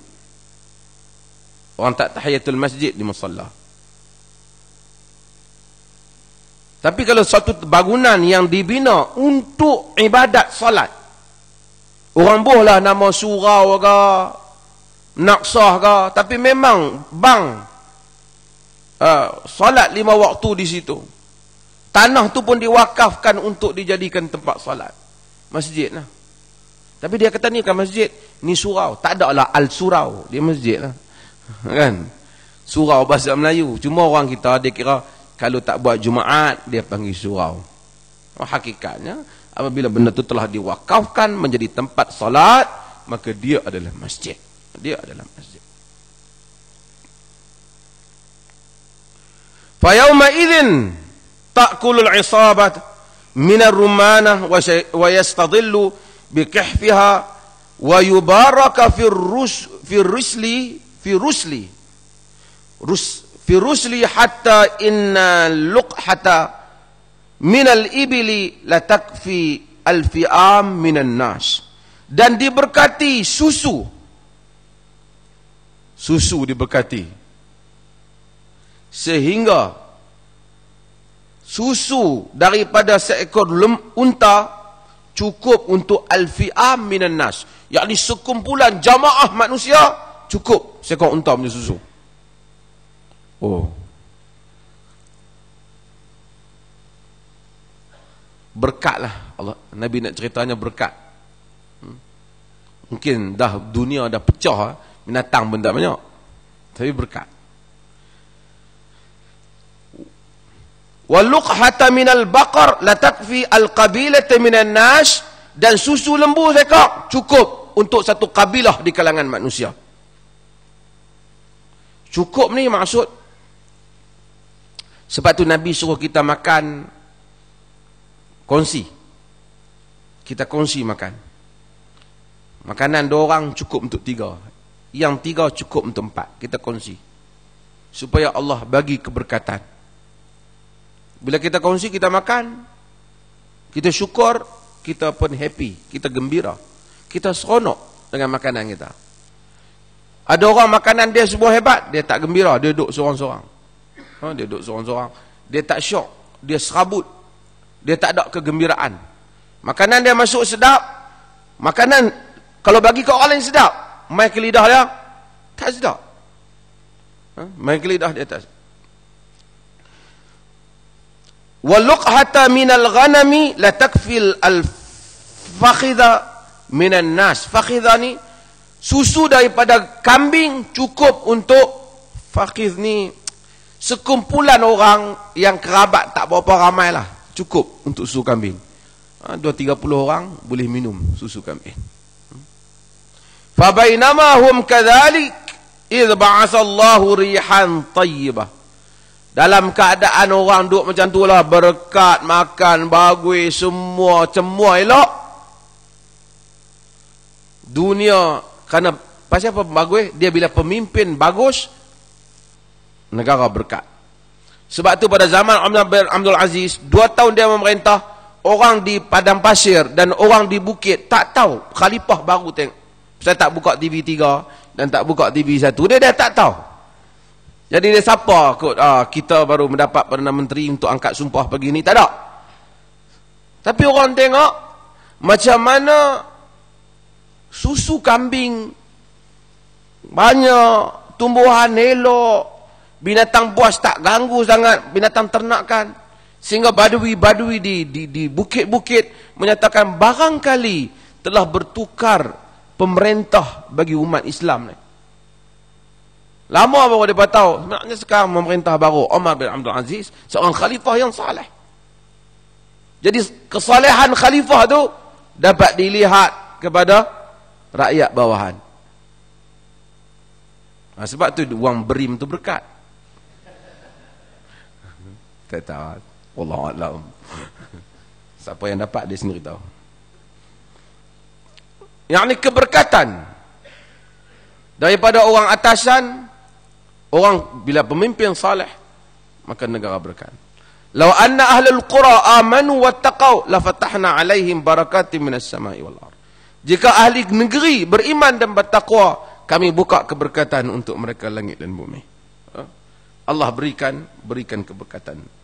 Orang tak tahiyatul masjid di musalla. Tapi kalau satu bangunan yang dibina untuk ibadat salat, orang bolehlah nama surau ke, naksah ke, tapi memang salat 5 waktu di situ. Tanah tu pun diwakafkan untuk dijadikan tempat salat. Masjid lah. Tapi dia kata ni kan masjid, ni surau. Tak ada lah al-surau. Dia masjid lah. Kan? Surau bahasa Melayu. Cuma orang kita, dia kira kalau tak buat Jumaat, dia panggil surau. Hakikatnya, apabila benda tu telah diwakafkan menjadi tempat salat, maka dia adalah masjid. Dia adalah masjid. Fa yauma idzin ta'kulul isabat minar rumanah wa yastadillu bikihfiha wa yubaraka fi rusli hatta inna luqhata minal ibili la takfi alfi'am minan nas. Dan diberkati susu diberkati sehingga susu daripada seekor unta cukup untuk alfi'am minan nas, yakni sekumpulan jamaah manusia cukup seekor unta punya susu. Oh, berkatlah Allah. Nabi nak ceritanya berkat. Mungkin dah dunia dah pecah, binatang pun tak banyak, tapi berkat. Waluqhata minal baqar la takfi alqabilata minan nas, dan susu lembu sekak cukup untuk satu kabilah di kalangan manusia. Cukup ni maksud, sebab tu Nabi suruh kita makan kongsi. Kita kongsi makan. Makanan 2 orang cukup untuk 3. Yang 3 cukup untuk 4. Kita kongsi. Supaya Allah bagi keberkatan. Bila kita kongsi, kita makan, kita syukur, kita pun happy, kita gembira, kita seronok dengan makanan kita. Ada orang makanan dia semua hebat, dia tak gembira, dia duduk seorang-seorang. Dia duduk seorang-seorang, dia tak syok, dia serabut, dia tak ada kegembiraan. Makanan dia masuk sedap, makanan kalau bagi ke orang lain sedap, main ke lidah dia tak sedap. Main ke lidah dia tak sedap. Waluqhata minal ghanami la takfil al fakhidha minan nas. Fakhidha ni Susu daripada kambing cukup untuk fakir ni sekumpulan orang yang kerabat tak berapa ramai lah. Cukup untuk susu kambing. 2-30 orang boleh minum susu kambing. Fabainama hum kadzalik idh ba'atsallahu rihan tayyibah. Dalam keadaan orang duduk macam tu lah, berkat, makan, bagus, semua elok. Dunia, kerana pasal apa bagus? Dia bila pemimpin bagus, negara berkat. Sebab tu pada zaman Umar bin Abdul Aziz, 2 tahun dia memerintah, orang di padang pasir dan orang di bukit tak tahu khalifah baru tengok. Saya tak buka TV 3 dan tak buka TV 1. Dia tak tahu. Jadi dia siapa kot, kita baru mendapat Perdana Menteri untuk angkat sumpah pagi ni. Tak ada. Tapi orang tengok macam mana susu kambing banyak, tumbuhan elok, binatang buas tak ganggu sangat binatang ternakan. Sehingga badui-badui di bukit-bukit menyatakan barangkali telah bertukar pemerintah bagi umat Islam ni. Lama baru dia tahu, sebenarnya sekarang pemerintah baru Umar bin Abdul Aziz seorang khalifah yang saleh. Jadi kesalehan khalifah tu dapat dilihat kepada rakyat bawahan. Sebab tu wang berim tu berkat. Tak tahu. Wallahu a'lam. Siapa yang dapat dia sendiri tahu. Yang ni keberkatan daripada orang atasan, orang bila pemimpin saleh maka negara berkat. Law anna ahlul qura amanu wattaqau la fatahna alaihim barakatin minas samai wal ardh. Jika ahli negeri beriman dan bertakwa, kami buka keberkatan untuk mereka langit dan bumi. Allah berikan keberkatan.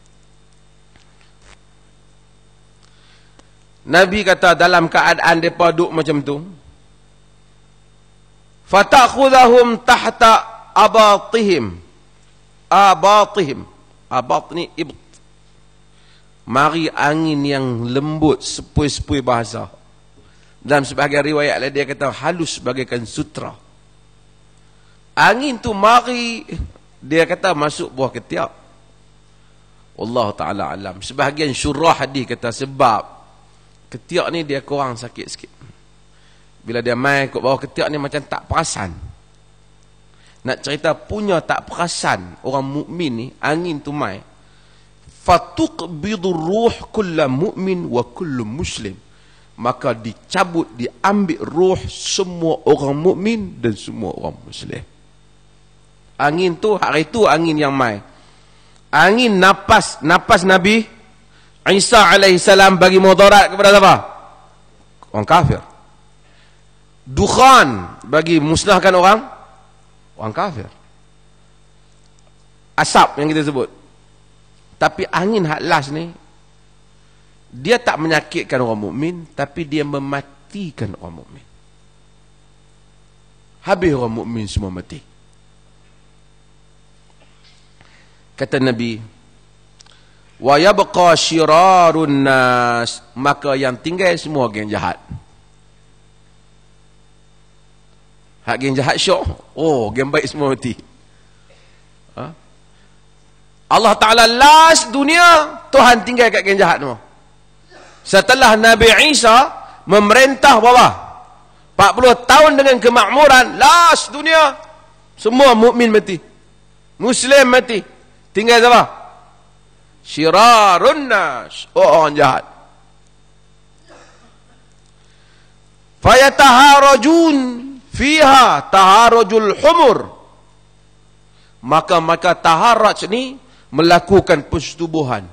Nabi kata dalam keadaan mereka duduk macam tu, fatakhudhahum tahta abatihim. Abat ni ibt. Mari angin yang lembut, sepoi-sepoi bahasa. Dalam sebahagian riwayat lain dia kata halus bagaikan sutra. Angin tu mari, dia kata masuk buah ketiak. Allah Ta'ala alam. Sebahagian syurah hadis kata sebab ketiak ni dia kurang sakit sikit. Bila dia main kat bawah ketiak ni macam tak perasan. Nak cerita punya tak perasan orang mukmin ni, angin tu main. Fatuqbidur ruh kullu mu'min wa kullu muslim. Maka dicabut, diambil ruh semua orang mukmin dan semua orang muslim. Angin tu, hari tu angin yang main. Angin napas Nabi Isa alaihissalam bagi mudarat kepada siapa? Orang kafir. Dukhan bagi musnahkan orang kafir. Asap yang kita sebut. Tapi angin hak last ni, dia tak menyakitkan orang mukmin, tapi dia mematikan orang mukmin. Habis orang mukmin semua mati. Kata Nabi, wa yabqa syirarun nas, maka yang tinggal semua geng jahat. Hak geng jahat syok, geng baik semua mati. Allah Ta'ala last dunia, Tuhan tinggal kat geng jahat semua. Setelah Nabi Isa memerintah berapa? 40 tahun dengan kemakmuran, last dunia, semua mukmin mati, Muslim mati. Tinggal siapa? Syirarun nas, orang jahat. Fayataharajun fiha taharujul humur. Maka taharaj ni melakukan persetubuhan.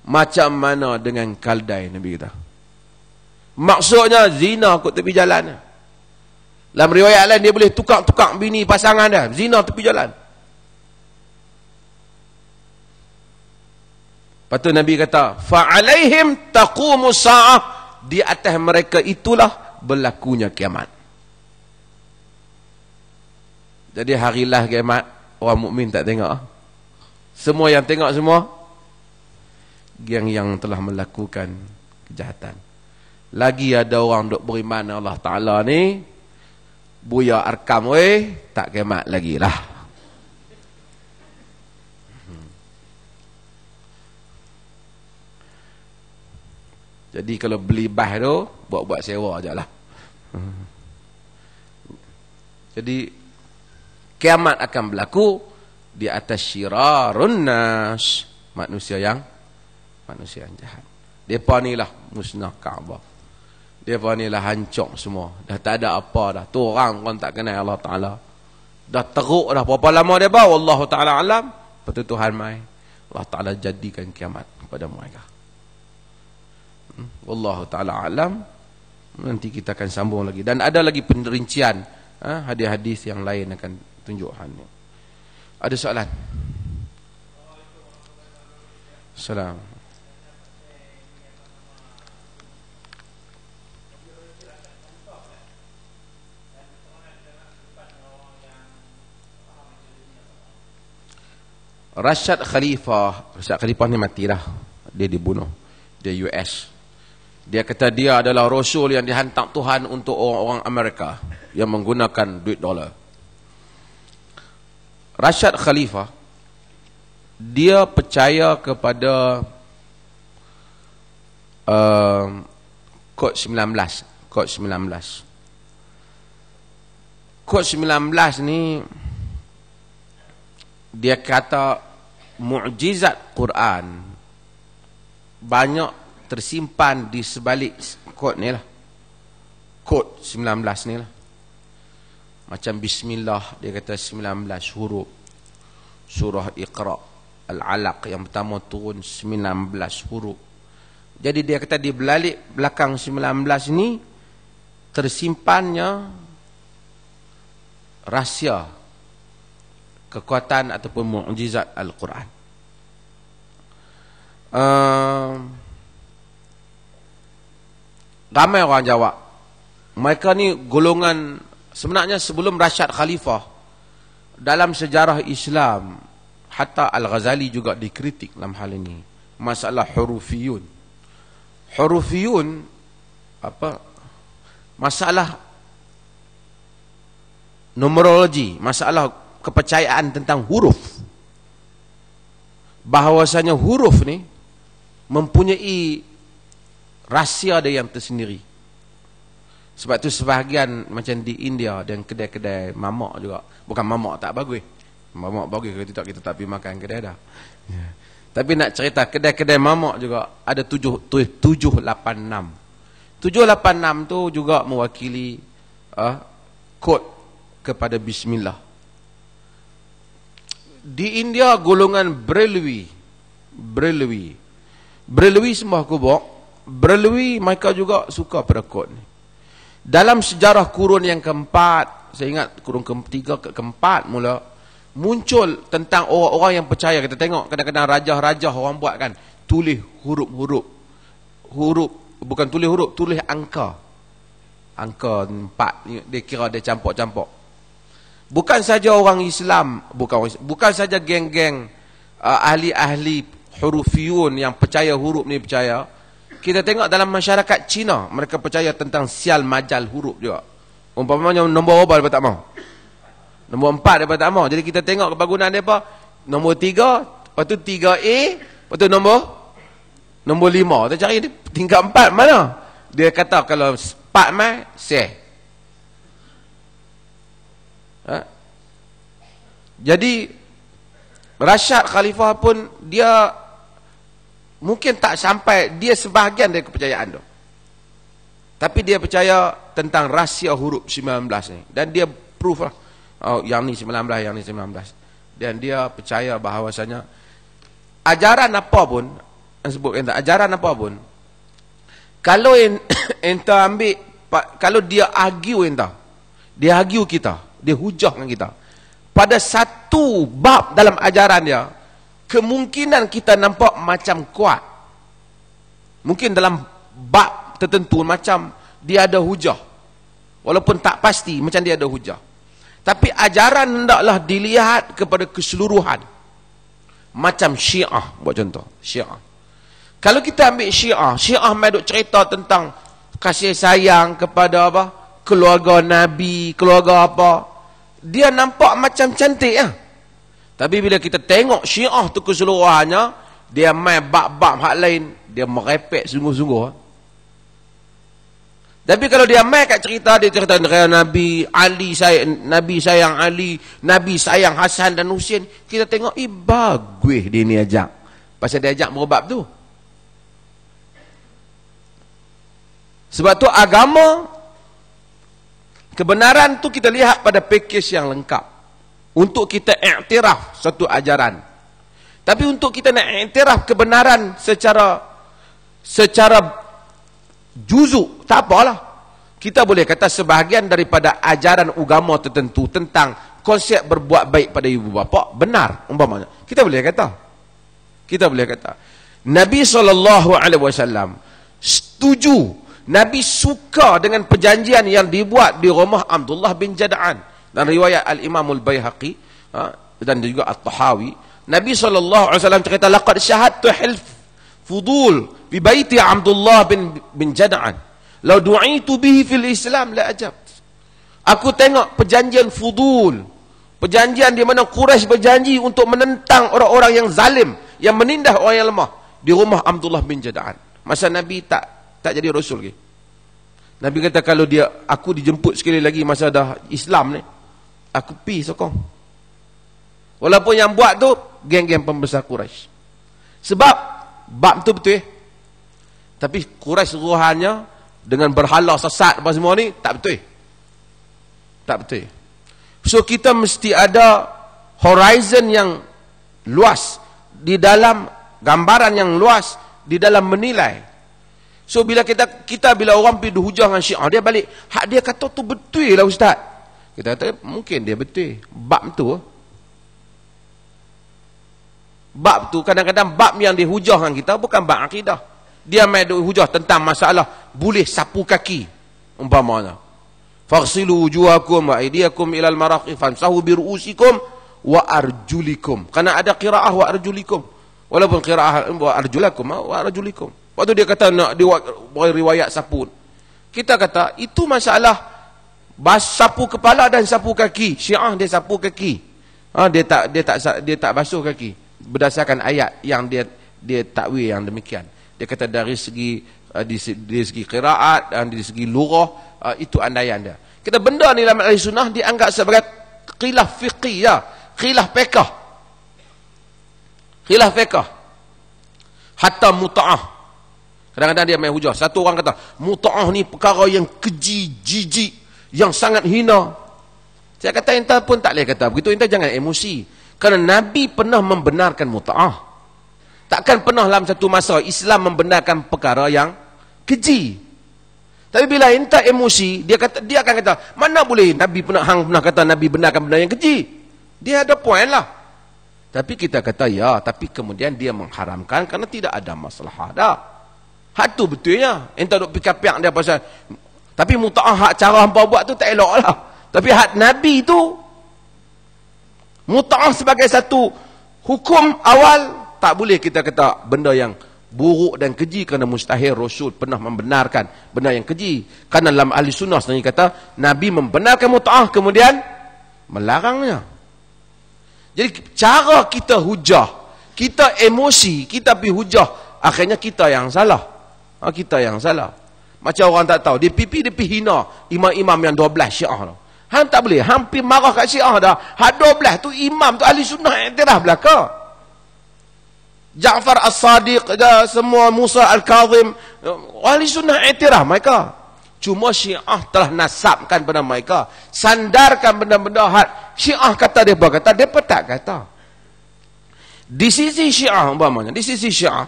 Macam mana dengan kaldai, Nabi kata. Maksudnya zina kat tepi jalan. Dalam riwayat lain dia boleh tukar-tukar bini pasangan dia, zina tepi jalan. Lepas tu Nabi kata, fa'alaihim taqumu sa'ah, di atas mereka itulah berlakunya kiamat. Jadi harilah kiamat, orang mukmin tak tengok. Semua yang tengok semua yang telah melakukan kejahatan. Lagi ada orang duk beriman Allah Ta'ala ni, Buya Arkam, tak kiamat lagi lah. Jadi kalau beli bas tu, buat-buat sewa je lah. Jadi kiamat akan berlaku di atas syirarun nas, manusia yang jahat. Depa ni lah musnah Kaabah. Depa ni lah hancur semua. Dah tak ada apa dah. Tu orang kan tak kenal Allah Taala. Dah teruk dah berapa lama depa, wallahu taala alam. Betul Tuhan mai. Allah Taala jadikan kiamat kepada mereka. Wallahu taala alam. Nanti kita akan sambung lagi, dan ada lagi perincian hadis-hadis yang lain akan tunjukkan. Ada soalan? Salam. Rashad Khalifah ni mati dah. Dia dibunuh. Dia US. Dia kata dia adalah rasul yang dihantar Tuhan untuk orang-orang Amerika yang menggunakan duit dolar. Rashad Khalifah, dia percaya kepada kod 19. Kod 19 ni dia kata mukjizat Quran banyak tersimpan di sebalik kod ni lah. Kod 19 ni lah. Macam bismillah, dia kata 19 huruf. Surah Iqra, Al-Alaq yang pertama turun 19 huruf. Jadi dia kata di belakang 19 ni tersimpannya rahsia kekuatan ataupun mukjizat Al-Quran. Ramai orang jawab, mereka ni golongan, sebenarnya sebelum Rashad Khalifah, dalam sejarah Islam, hatta Al-Ghazali juga dikritik dalam hal ini, masalah hurufiyun. Hurufiyun apa? Masalah numerologi, masalah kepercayaan tentang huruf. Bahawasanya huruf ni mempunyai rahsia dia yang tersendiri. Sebab tu sebahagian macam di India dan kedai-kedai mamak juga, bukan mamak tak bagus. Mamak bagus kalau tidak kita tak pergi makan kedai dah. Tapi nak cerita kedai-kedai mamak juga ada 786. 786 tu juga mewakili kod kepada bismillah. Di India golongan Brelwi sembah kubur. Brelwi mereka juga suka pada kod ni. Dalam sejarah kurun yang keempat, saya ingat kurun ketiga ke keempat mula, muncul tentang orang-orang yang percaya. Kita tengok kadang-kadang raja-raja orang buat kan, tulis huruf, bukan tulis huruf, tulis angka 4, dia kira dia campur-campur. Bukan saja orang Islam, bukan saja geng-geng ahli-ahli hurufiyun yang percaya huruf ni percaya. Kita tengok dalam masyarakat Cina, mereka percaya tentang sial majal huruf juga. Umpamanya nombor berapa tak mau? Nombor 4 dia tak mau. Jadi kita tengok kebagunan dia apa? Nombor 3, lepas tu 3A, lepas tu nombor 5. Kita cari tingkat 4 mana? Dia kata kalau 4 mai, seh. Jadi Rashad Khalifah pun dia mungkin tak sampai, dia sebahagian dari kepercayaan tu, tapi dia percaya tentang rahsia huruf 19 ni, dan dia proof lah, yang ni 19, yang ni 19, dan dia percaya bahawasanya ajaran apa pun, ajaran apa pun, kalau entah ambil, kalau dia argue dia argue kita, dia hujah dengan kita pada satu bab dalam ajaran dia, kemungkinan kita nampak macam kuat. Mungkin dalam bab tertentu macam dia ada hujah, walaupun tak pasti macam dia ada hujah. Tapi ajaran hendaklah dilihat kepada keseluruhan. Macam Syiah, buat contoh Syiah. Kalau kita ambil Syiah mai duk cerita tentang kasih sayang kepada apa? keluarga Nabi, keluarga apa. Dia nampak macam cantik ya. Tapi bila kita tengok Syiah tu keseluruhannya, dia main bab-bab hak lain, dia merepek sungguh-sungguh. Tapi kalau dia main kat cerita, dia cerita Nabi Ali, Nabi sayang Ali, Nabi sayang Hasan dan Husain, kita tengok, bagus dia ni ajak. Pasal dia ajak merebab tu. Sebab tu agama, kebenaran tu kita lihat pada pakej yang lengkap. Untuk kita iktiraf satu ajaran. Tapi untuk kita nak iktiraf kebenaran secara juzuk, tak apalah. Kita boleh kata sebahagian daripada ajaran agama tertentu tentang konsep berbuat baik pada ibu bapa benar, umpamanya. Kita boleh kata. Nabi SAW setuju, Nabi suka dengan perjanjian yang dibuat di rumah Abdullah bin Jada'an. Dan riwayat Al-Imam Al-Bayhaqi dan juga At-Tahawi, Nabi SAW cerita, laqad syahadtu hilf fudul bi baiti Abdullah bin Jada'an, law du'itu bihi fil Islam la ajabt. Aku tengok perjanjian fudul, perjanjian di mana Quraisy berjanji untuk menentang orang-orang yang zalim, yang menindas orang yang lemah, di rumah Abdullah bin Jada'an. Masa Nabi tak jadi Rasul lagi. Nabi kata, kalau aku dijemput sekali lagi masa dah Islam ni, aku pi sokong. Walaupun yang buat tu geng-geng pembesar Quraisy. Sebab bab tu betul. Tapi Quraisy seluruhannya dengan berhala sesat apa semua ni tak betul. So kita mesti ada horizon yang luas, di dalam gambaran yang luas, di dalam menilai. So bila kita bila orang pergi hujah dengan Syiah, dia balik, hak dia kata tu betul lah ustaz. Kita kata mungkin dia betul. Bab tu kadang-kadang bab yang dihujahkan kita bukan bab akidah. Dia main hujah tentang masalah boleh sapu kaki umpamanya. Faghsilu wujuhakum wa aydiyakum ilal marafiq famsahu bi ru'usikum wa arjulikum. Karena ada qiraah wa arjulikum. Walaupun qiraah wa arjulakum wa arjulikum. Waktu dia kata nak riwayat sapu, kita kata itu masalah sapu kepala dan sapu kaki. Syiah dia sapu kaki. Dia tak basuh kaki berdasarkan ayat yang dia takwil yang demikian. Dia kata dari segi qiraat dan dari segi lughah, itu andaian dia. Kita benda ni dalam ahli sunnah dianggap sebagai khilaf fiqhi ya, khilaf fiqh. Hatta muta'ah. Kadang-kadang dia main hujah. Satu orang kata, muta'ah ni perkara yang keji, jijik, yang sangat hina. Saya kata, entah pun tak boleh kata begitu. Entah jangan emosi. Kerana Nabi pernah membenarkan muta'ah. Takkan pernah dalam satu masa Islam membenarkan perkara yang keji. Tapi bila entah emosi, dia akan kata, mana boleh Nabi pernah kata Nabi benarkan benda yang keji. Dia ada poin lah. Tapi kita kata ya, tapi kemudian dia mengharamkan kerana tidak ada masalah dah. Hak tu betulnya. Entah duk pikir-pikir dia pasal. Tapi muta'ah hak cara hampa buat tu tak elok lah. Tapi hak Nabi tu, muta'ah sebagai satu hukum awal, tak boleh kita kata benda yang buruk dan keji, kerana mustahil Rasul pernah membenarkan benda yang keji. Kerana dalam ahli sunnah sendiri kata, Nabi membenarkan muta'ah kemudian melarangnya. Jadi cara kita hujah, kita emosi, kita pergi hujah, akhirnya kita yang salah. Kita yang salah. Macam orang tak tahu, dia pergi hina imam-imam yang 12 Syiah tu. Hang tak boleh, hampir marah kat Syiah dah. Hak 12 tu imam tu ahli sunnah iktiraf belaka. Ja'far As-Sadiq, semua Musa Al-Kazim, ahli sunnah iktiraf mereka. Cuma Syiah telah nasabkan pada mereka, sandarkan benda-benda hak Syiah kata, depa tak kata. Di sisi Syiah umpamanya, di sisi Syiah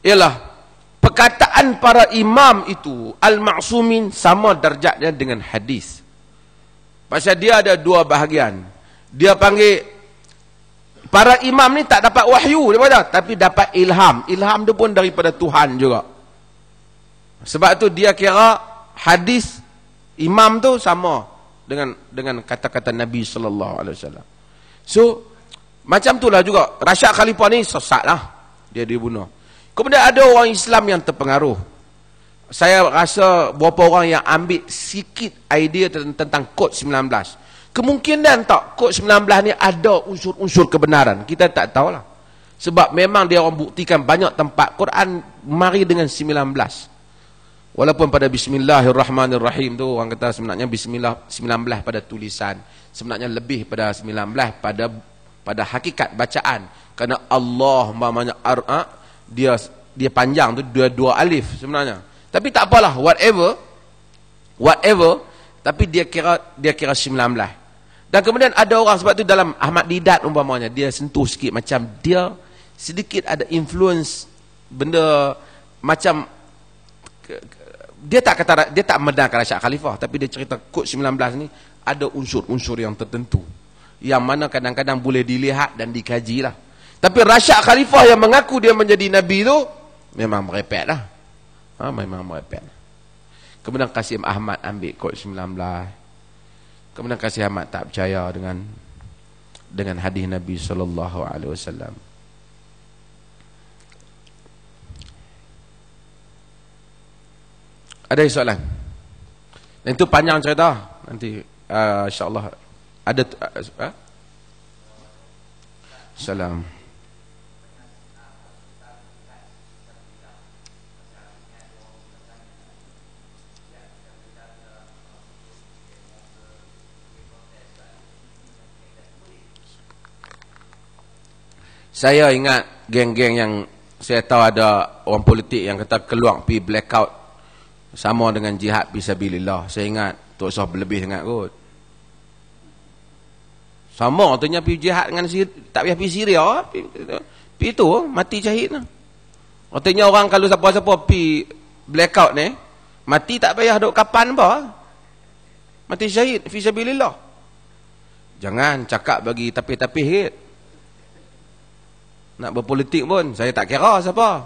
ialah perkataan para imam itu al-ma'sumin sama darjatnya dengan hadis. Pasal dia ada dua bahagian. Dia panggil para imam ni tak dapat wahyu daripada, tapi dapat ilham. Ilham tu pun daripada Tuhan juga. Sebab tu dia kira hadis imam tu sama dengan kata-kata Nabi sallallahu alaihi wasallam. So macam itulah juga Rashad Khalifah ni sesatlah, dia dibunuh. Kemudian ada orang Islam yang terpengaruh. Saya rasa beberapa orang yang ambil sikit idea tentang kod 19. Kemungkinan tak kod 19 ni ada unsur-unsur kebenaran. Kita tak tahulah. Sebab memang dia orang buktikan banyak tempat Quran mari dengan 19. Walaupun pada Bismillahirrahmanirrahim tu orang kata sebenarnya Bismillah 19 pada tulisan. Sebenarnya lebih pada 19 pada hakikat bacaan. Kerana Allah mamanya dia panjang tu dua alif sebenarnya. Tapi tak apalah, whatever, tapi dia kira 19. Dan kemudian ada orang, sebab tu dalam Ahmad Didat umpamanya, dia sentuh sikit macam dia sedikit ada influence benda macam dia tak membenarkan Rasyad Khalifah, tapi dia cerita kod 19 ni ada unsur-unsur yang tertentu yang mana kadang-kadang boleh dilihat dan dikaji lah. Tapi Rasyad Khalifah yang mengaku dia menjadi Nabi tu memang merepek lah. Memang merepek. Kemudian Qasim Ahmad ambil kod 19. Kemudian Qasim Ahmad tak percaya dengan hadis Nabi SAW. Ada soalan? Dan itu panjang cerita. Nanti insyaAllah ada. Salam. Saya ingat geng-geng yang saya tahu ada orang politik yang kata keluar pergi blackout sama dengan jihad fisabilillah. Saya ingat tak usah berlebih sangat kot. Sama artinya pergi jihad dengan tak payah pergi Syria, pergi tu mati syahid lah. Artinya orang kalau siapa-siapa pergi blackout ni mati tak payah duk kapan apa. Mati syahid fisabilillah. Jangan cakap bagi tapih-tapih sikit. Nak berpolitik pun saya tak kira siapa.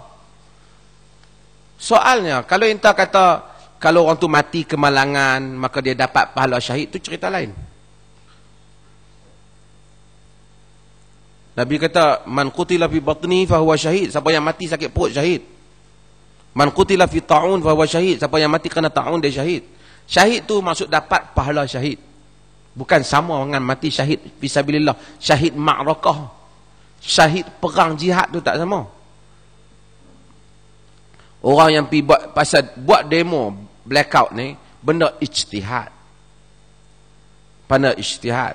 Soalnya kalau entah kata kalau orang tu mati kemalangan maka dia dapat pahala syahid, tu cerita lain. Nabi kata man qutila fi batni fa huwa syahid, siapa yang mati sakit perut syahid. Man qutila fi ta'un fa huwa syahid, siapa yang mati kena ta'un dia syahid. Syahid tu maksud dapat pahala syahid. Bukan sama dengan mati syahid fisabilillah, syahid ma'rakah. Syahid perang jihad tu tak sama. Orang yang pergi buat demo blackout ni benda ijtihad. Pandai ijtihad.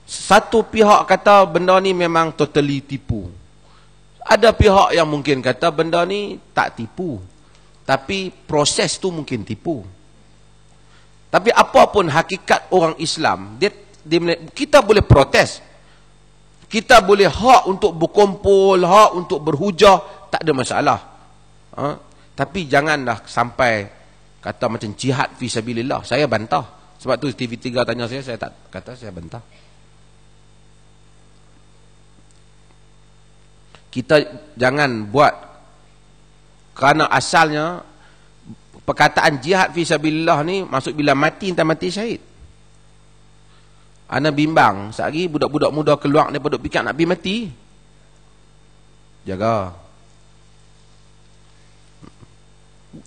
Satu pihak kata benda ni memang totally tipu. Ada pihak yang mungkin kata benda ni tak tipu, tapi proses tu mungkin tipu. Tapi apapun hakikat orang Islam, kita boleh protes. Kita boleh hak untuk berkumpul, hak untuk berhujah, tak ada masalah. Tapi janganlah sampai kata macam jihad fisabilillah. Saya bantah. Sebab tu TV3 tanya saya tak kata, saya bantah. Kita jangan buat kerana asalnya perkataan jihad fisabilillah ni maksud bila mati entah mati syahid. Ana bimbang, sehari budak-budak muda keluar daripada pikir nak pergi mati. Jaga.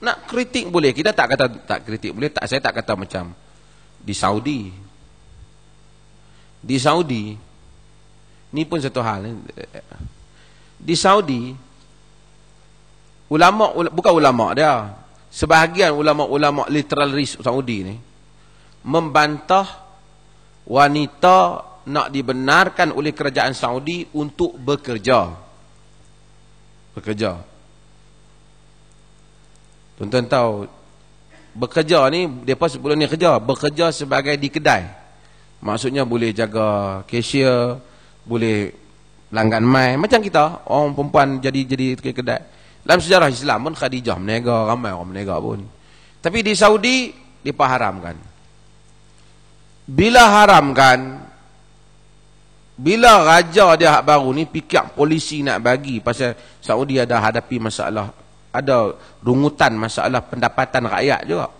Nak kritik boleh, kita tak kata tak kritik boleh, tak, saya tak kata macam di Saudi. Di Saudi ni pun satu hal. Di Saudi ulama bukan ulama dia, sebahagian ulama-ulama literalis Saudi ni membantah wanita nak dibenarkan oleh kerajaan Saudi untuk bekerja. Tuan-tuan tahu, bekerja ni, mereka sebelum ni bekerja sebagai di kedai. Maksudnya boleh jaga cashier, boleh pelanggan mai. Macam kita, orang perempuan jadi kedai. Dalam sejarah Islam pun Khadijah menega, ramai orang menega pun. Tapi di Saudi, mereka haramkan. Bila raja dia hak baru ni fikir polisi nak bagi pasal Saudi ada hadapi masalah, ada rungutan masalah pendapatan rakyat juga.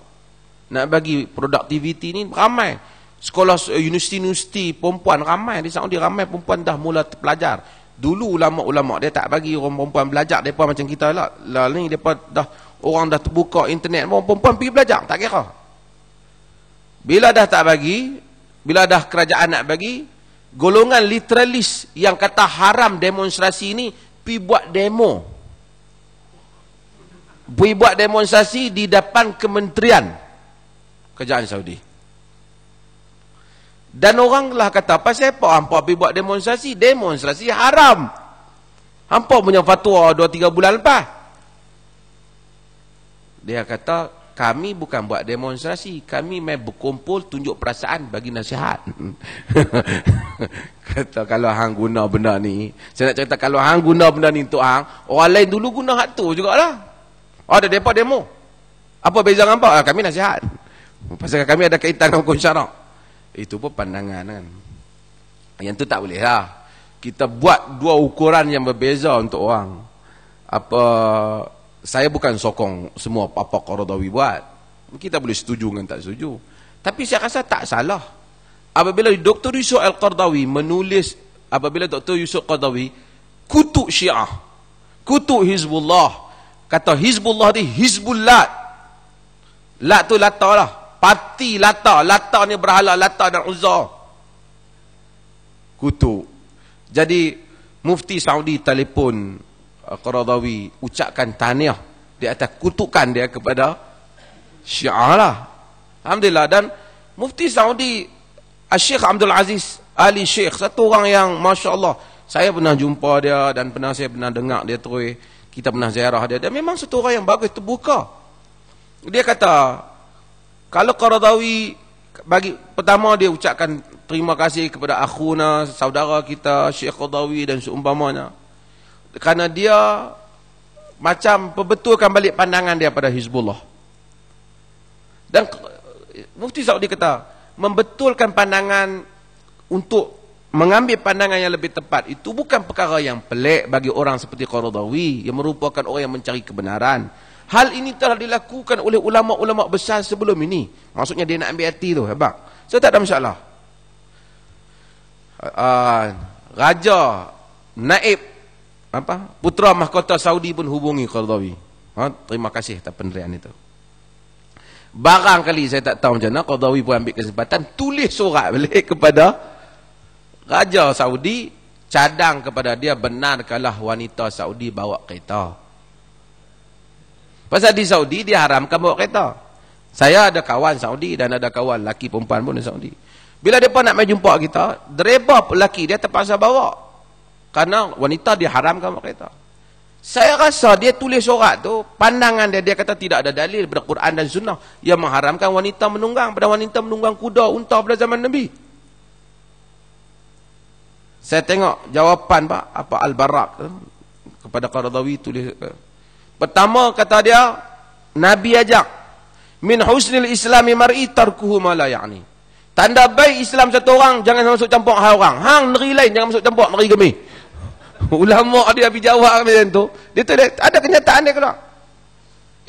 Nak bagi productivity ni ramai. Sekolah universiti perempuan ramai di Saudi, ramai perempuan dah mula pelajar. Dulu ulama-ulama dia tak bagi orang perempuan belajar, depa macam kita lah. Lah ni depa dah Orang dah terbuka internet, perempuan pergi belajar, tak kira. Bila dah tak bagi, bila dah kerajaan nak bagi, golongan literalis yang kata haram demonstrasi ni, pergi buat demo. Pergi buat demonstrasi di depan Kementerian Kerajaan Saudi. Dan orang lah kata, pasal apa hampa pergi buat demonstrasi? Demonstrasi haram. Hampa punya fatwa 2-3 bulan lepas. Dia kata, kami bukan buat demonstrasi, kami main berkumpul tunjuk perasaan bagi nasihat. Kata kalau hang guna benda ni, saya nak cerita kalau hang guna benda ni untuk hang, orang lain dulu guna hak tu jugalah. Ada depa demo. Apa beza dengan apa? Kami nasihat. Pasal kami ada kaitan dengan hukum syarak. Itu pun pandangan kan. Yang tu tak boleh lah. Kita buat dua ukuran yang berbeza untuk orang. Apa, saya bukan sokong semua apa Qaradawi buat. Kita boleh setuju dengan tak setuju. Tapi saya rasa tak salah. Apabila Dr. Yusuf Al-Qaradawi menulis, apabila Dr. Yusuf Al-Qaradawi kutuk Syiah, kutuk Hizbullah, kata Hizbullah ni Hizbullah. Lat tu Lata lah. Parti Lata. Lata ni berhala Lata dan Uzza. Kutuk. Jadi Mufti Saudi telefon Qaradawi, ucapkan tahniah di atas kutukan dia kepada Syiah lah. Alhamdulillah. Dan Mufti Saudi Syekh Abdul Aziz Ali Sheikh, satu orang yang Masya Allah, saya pernah jumpa dia dan saya pernah dengar dia terus. Kita pernah ziarah dia. Dan memang satu orang yang bagus, terbuka. Dia kata, kalau Qaradawi bagi, pertama dia ucapkan terima kasih kepada akhuna, saudara kita Syekh Qaradawi dan seumpamanya. Kerana dia macam perbetulkan balik pandangan dia pada Hizbullah. Dan Mufti Saudi kata, membetulkan pandangan untuk mengambil pandangan yang lebih tepat itu bukan perkara yang pelik bagi orang seperti Qaradawi yang merupakan orang yang mencari kebenaran. Hal ini telah dilakukan oleh ulama-ulama besar sebelum ini. Maksudnya dia nak ambil hati tu, hebat. So tak ada masalah. Raja Naib Putra Mahkota Saudi pun hubungi Qaradawi. Terima kasih atas penderian itu. Barangkali saya tak tahu macam mana, Qaradawi pun ambil kesempatan tulis surat balik kepada Raja Saudi, cadang kepada dia, benarkanlah wanita Saudi bawa kereta. Pasal di Saudi dia haramkan bawa kereta. Saya ada kawan Saudi dan ada kawan lelaki perempuan pun di Saudi. Bila mereka nak mai jumpa kita, driver lelaki dia terpaksa bawa. Karena wanita dia haramkan bawa kereta. Saya rasa dia tulis surat tu, pandangan dia kata tidak ada dalil daripada Quran dan Sunnah yang mengharamkan wanita menunggang, pada wanita menunggang kuda, unta pada zaman Nabi. Saya tengok jawapan Pak apa Al-Barak kepada Qaradawi tulis. Pertama kata dia, Nabi ajak, min husnil islami mar'i tarkuhu ma la ya'ni. Tanda baik Islam satu orang, jangan masuk campur hal orang. Hang negeri lain jangan masuk campur negeri kami. Ulama dia pergi jawab macam tu. Dia ada kenyataan dia keluar.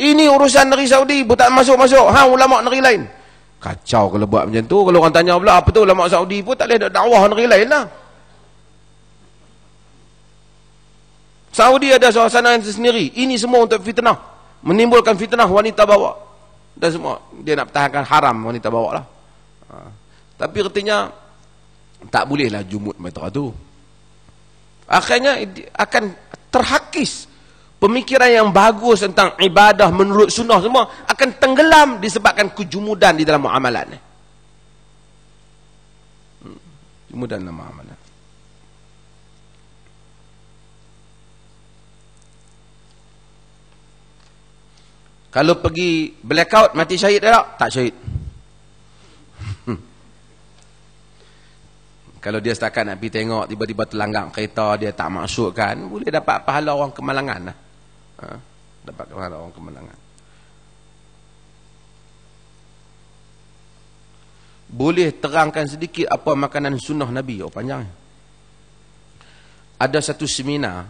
Ini urusan negeri Saudi, tak masuk-masuk. Hang ulama negeri lain. Kacau kalau buat macam tu. Kalau orang tanya pula apa tu ulama Saudi pun tak boleh dakwah negeri lain lah. Saudi ada suasana yang tersendiri. Ini semua untuk fitnah. Menimbulkan fitnah wanita bawa. Dan semua. Dia nak pertahankan haram wanita bawa lah. Tapi artinya, tak bolehlah jumud macam tu. Akhirnya akan terhakis. Pemikiran yang bagus tentang ibadah menurut sunnah semua akan tenggelam disebabkan kejumudan di dalam muamalat. Jumudan dalam muamalat. Kalau pergi blackout, mati syahid tak? Tak syahid. Kalau dia setakat nak pergi tengok, tiba-tiba terlanggar kereta, dia tak masukkan, boleh dapat pahala orang kemalangan lah. Dapat pahala orang kemalangan. Boleh terangkan sedikit apa makanan sunnah Nabi? Oh panjang. Ada satu seminar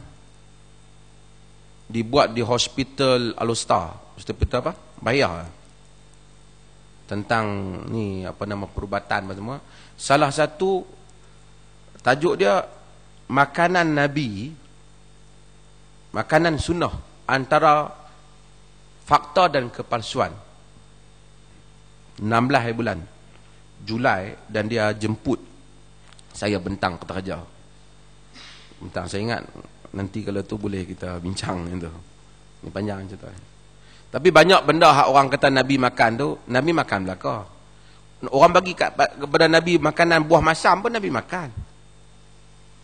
dibuat di Hospital Al-Usta. Hospital apa? Bayar. Tentang ni apa nama perubatan apa semua. Salah satu tajuk dia makanan Nabi, makanan sunnah antara fakta dan kepalsuan. 16 bulan Julai, dan dia jemput saya bentang Kota Raja. Bentang, saya ingat nanti kalau tu boleh kita bincang itu. Ini panjang cerita. Tapi banyak benda hak orang kata Nabi makan tu, Nabi makan belaka. Orang bagi kepada Nabi makanan buah masam pun Nabi makan.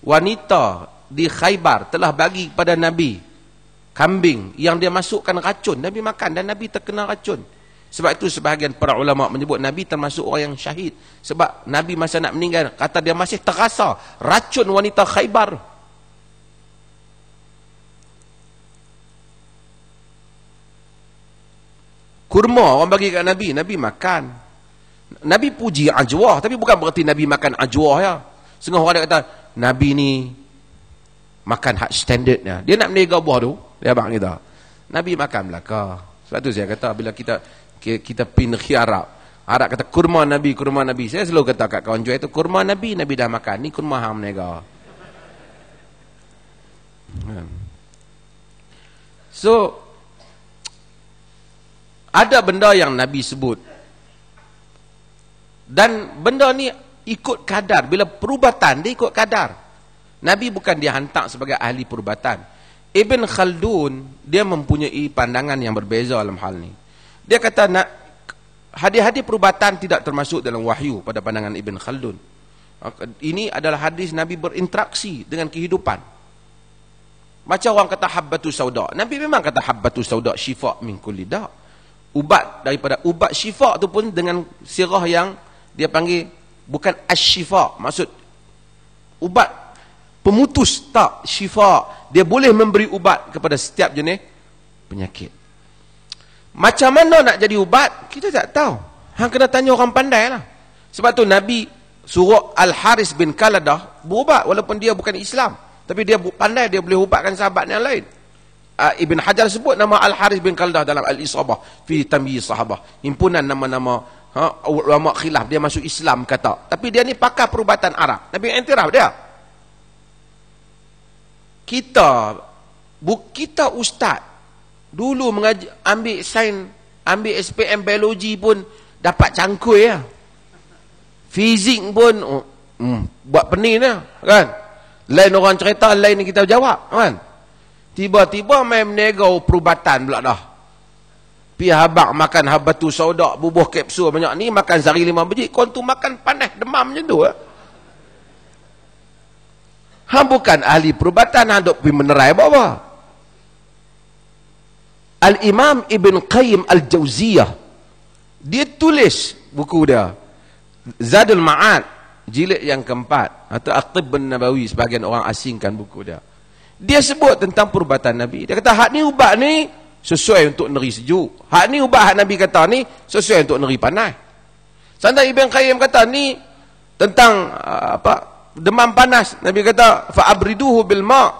Wanita di Khaybar telah bagi kepada Nabi kambing yang dia masukkan racun, Nabi makan dan Nabi terkena racun. Sebab itu sebahagian para ulama menyebut Nabi termasuk orang yang syahid. Sebab Nabi masa nak meninggal, kata dia masih terasa racun wanita Khaybar. Kurma orang bagi kat Nabi, Nabi makan. Nabi puji ajwah, tapi bukan berarti Nabi makan ajwah ya. Setengah orang dia kata, Nabi ni makan hak standardnya. Dia nak meniaga buah tu, dia abang kita. Nabi makan belaka. Sebab tu saya kata, bila kita pergi negeri Arab, Arab kata kurma Nabi, kurma Nabi. Saya selalu kata kat kawan jual itu, kurma Nabi, Nabi dah makan. Ni kurma hang meniaga. So, ada benda yang Nabi sebut. Dan benda ni ikut kadar. Bila perubatan, dia ikut kadar. Nabi bukan dia hantar sebagai ahli perubatan. Ibn Khaldun, dia mempunyai pandangan yang berbeza dalam hal ni. Dia kata, hadis-hadis perubatan tidak termasuk dalam wahyu pada pandangan Ibn Khaldun. Ini adalah hadis Nabi berinteraksi dengan kehidupan. Macam orang kata habbatu sauda. Nabi memang kata habbatu sauda syifa min kulli da'. Ubat daripada ubat syifa tu pun dengan sirah yang dia panggil bukan asy-syifa, maksud ubat pemutus, tak syifa. Dia boleh memberi ubat kepada setiap jenis penyakit. Macam mana nak jadi ubat, kita tak tahu. Hang kena tanya orang pandai lah. Sebab tu Nabi suruh Al-Haris bin Kaladah berubat walaupun dia bukan Islam, tapi dia pandai, dia boleh ubatkan sahabat yang lain. Ibn Hajar sebut nama Al-Haris bin Kaladah dalam Al-Isabah fi Tamyiz Sahabah, himpunan nama-nama ulama khilaf. Dia masuk Islam kata, tapi dia ni pakar perubatan Arab. Nabi iktiraf dia. Kita ustaz dulu mengaji, ambil sains, ambil SPM biologi pun dapat cangkui ya. Fizik pun buat pening lah kan. Lain orang cerita, lain kita jawab kan. Tiba-tiba main meniaga perubatan pula dah. Pi habak makan habatu sauda, bubuh kapsul banyak ni, makan sehari 5 biji. Kau tu makan panas, demam macam tu. Hang bukan ahli perubatan, hang duk pergi menerai apa-apa. Al-Imam Ibn Qayyim Al-Jauziyah, dia tulis buku dia Zadul Ma'ad, jilid yang keempat, atau At-Tibb An-Nabawi, sebagian orang asingkan buku dia. Dia sebut tentang perubatan Nabi. Dia kata hak ni ubat ni sesuai untuk negeri sejuk. Hak ni ubat hak Nabi kata ni sesuai untuk negeri panas. Sampai Ibn Qayyim kata ni tentang demam panas. Nabi kata fa'abriduhu bil ma',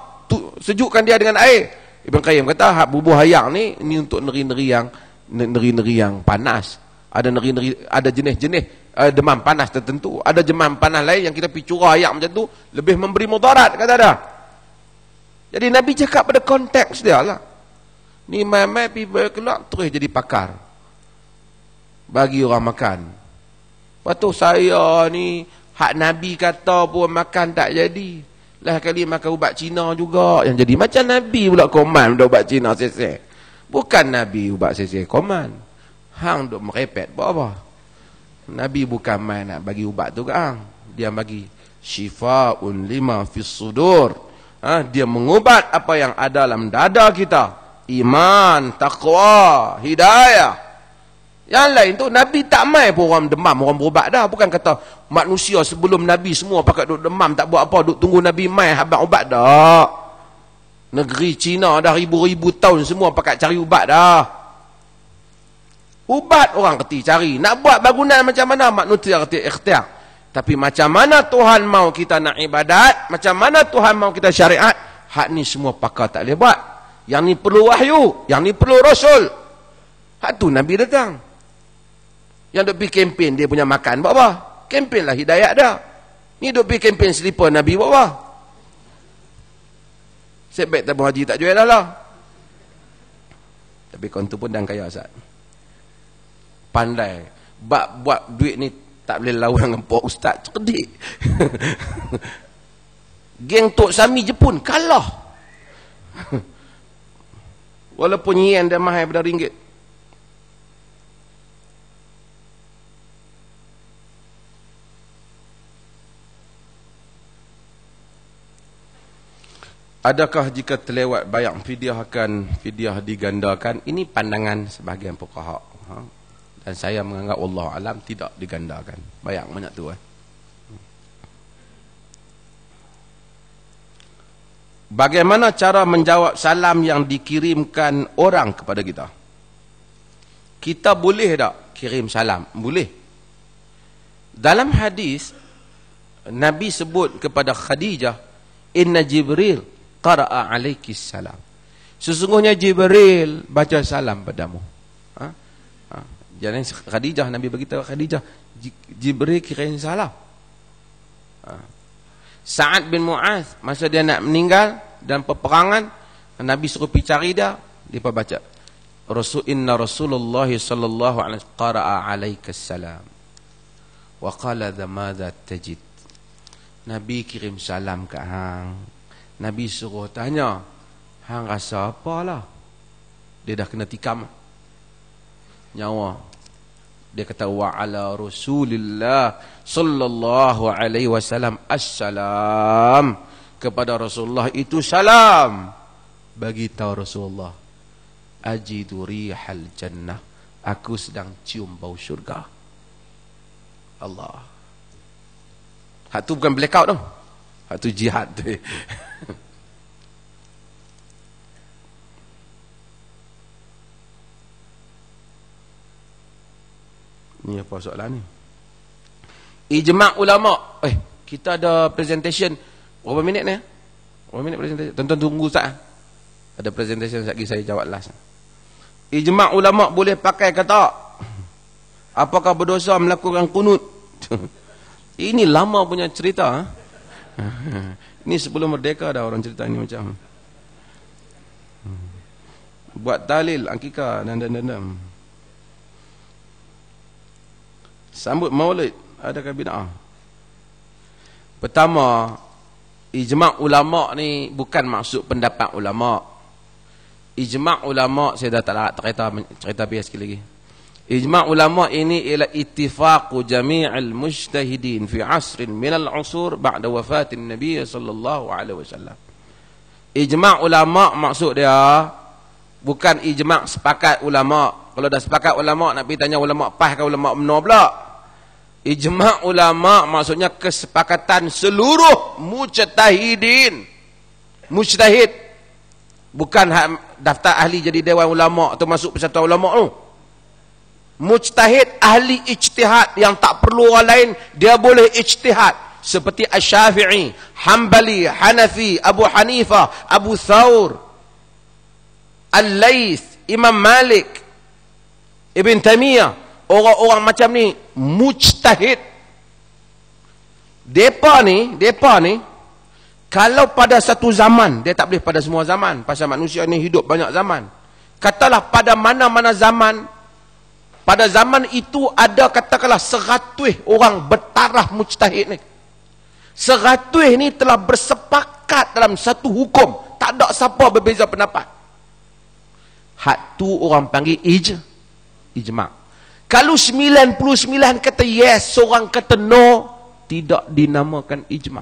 sejukkan dia dengan air. Ibn Qayyim kata hak bubuh hayang ni untuk negeri-negeri yang panas. Ada negeri-negeri, ada jenis-jenis demam panas tertentu. Ada demam panas lain yang kita pergi curah hayang macam tu lebih memberi mudarat, kata dia. Jadi Nabi cakap pada konteks dia lah. Ni mai-mai pergi keluar terus jadi pakar bagi orang makan. Lepas tu saya ni hak Nabi kata pun makan tak jadi. Lah kali makan ubat Cina juga yang jadi. Macam Nabi pula koman ubat Cina sesek. Bukan Nabi ubat sesek koman. Hang duk merepet apa? Nabi bukan main nak bagi ubat tu ke hang. Dia bagi syifaun lima fis sudur. Dia mengubat apa yang ada dalam dada kita. Iman, taqwa, hidayah. Yang lain tu Nabi tak mai pun orang demam, orang berubat dah. Bukan kata manusia sebelum Nabi semua pakai duk demam, tak buat apa, duk tunggu Nabi mai habaq ubat dah. Negeri Cina dah ribu-ribu tahun semua pakai cari ubat dah. Ubat orang kerti cari. Nak buat bangunan macam mana, manusia kerti ikhtiar. Tapi macam mana Tuhan mau kita nak ibadat, macam mana Tuhan mau kita syariat, hak ni semua pakar tak boleh buat. Yang ni perlu wahyu, yang ni perlu rasul. Hak tu Nabi datang. Yang duk pergi kempen dia punya makan buat apa? Kempen lah hidayat dah. Ni duk pergi kempen selipar Nabi buat apa? Sebab tabung haji tak jual lah. Tapi kawan tu pun dan kaya Ustaz. Pandai. Buat duit ni tak boleh lawan dengan Pak Ustaz. Cerdik. Geng Tok Sami Jepun kalah. Walaupun yen dia mahal daripada ringgit. Adakah jika terlewat bayar fidyah digandakan? Ini pandangan sebahagian fuqaha. Dan saya menganggap wallahu alam tidak digandakan. Bayar banyak tu. Bagaimana cara menjawab salam yang dikirimkan orang kepada kita? Kita boleh tak kirim salam? Boleh. Dalam hadis Nabi sebut kepada Khadijah, inna Jibril qara'a alaikis salam. Sesungguhnya Jibril baca salam padamu. Jangan Khadijah, Nabi beritahu Khadijah, Jibril kirim salam. Sa'ad bin Mu'az, masa dia nak meninggal dan peperangan, Nabi suruh pergi cari dia baca. Inna Rasulullah sallallahu alaihi wasallam qara'a alaikas salam. Wa qala madza tajid. Nabi kirim salam ke hang. Nabi suruh tanya, hang rasa apalah? Dia dah kena tikam nyawa. Dia kata wa ala Rasulillah sallallahu alaihi wasallam assalam. Kepada Rasulullah itu salam. Bagi tahu Rasulullah, ajidu rihal jannah, aku sedang cium bau syurga. Allah. Hak tu bukan blackout tu. Hak tu jihad tu. Ni apa soalan ni? Ijma' ulama. Kita ada presentation. Berapa minit ni? Berapa minit presentation? Tonton tunggu Ustaz. Ada presentation lagi saya jawab last. Ijma' ulama boleh pakai ke tak? Apakah berdosa melakukan kunut? Ini lama punya cerita. Ini sebelum merdeka dah orang cerita ini macam. Buat tahlil, akikah dan. Sambut maulid, adakah bid'ah? Pertama, ijma' ulama' ni bukan maksud pendapat ulama'. Ijma' ulama' saya dah tak cerita biasa sekali lagi. Ijma' ulama' ini ialah ittifaqu jami'il mujtahidin fi asrin minal usur ba'da wafatin Nabi sallallahu alaihi wasallam. Ijma' ulama' maksud dia bukan ijma' sepakat ulama'. Kalau dah sepakat ulama' nak pergi tanya ulama' pas ke ulama' benar pula. Ijma' ulama' maksudnya kesepakatan seluruh mujtahidin. Mujtahid bukan daftar ahli jadi dewan ulama' atau masuk persatuan ulama' tu. Mujtahid ahli ijtihad yang tak perlu orang lain, dia boleh ijtihad seperti Asy-Syafi'i, Hanbali, Hanafi, Abu Hanifah, Abu Thawr, Al-Laits, Imam Malik, Ibn Taimiyah. Orang-orang macam ni mujtahid. Depa ni kalau pada satu zaman, dia tak boleh pada semua zaman, pasal manusia ni hidup banyak zaman. Katalah pada mana-mana zaman, pada zaman itu ada katakanlah 100 orang bertaraf mujtahid ni. 100 ni telah bersepakat dalam satu hukum, tak ada siapa berbeza pendapat. Hak tu orang panggil ijma'. Kalau 99 kata yes, seorang kata no, tidak dinamakan ijma'.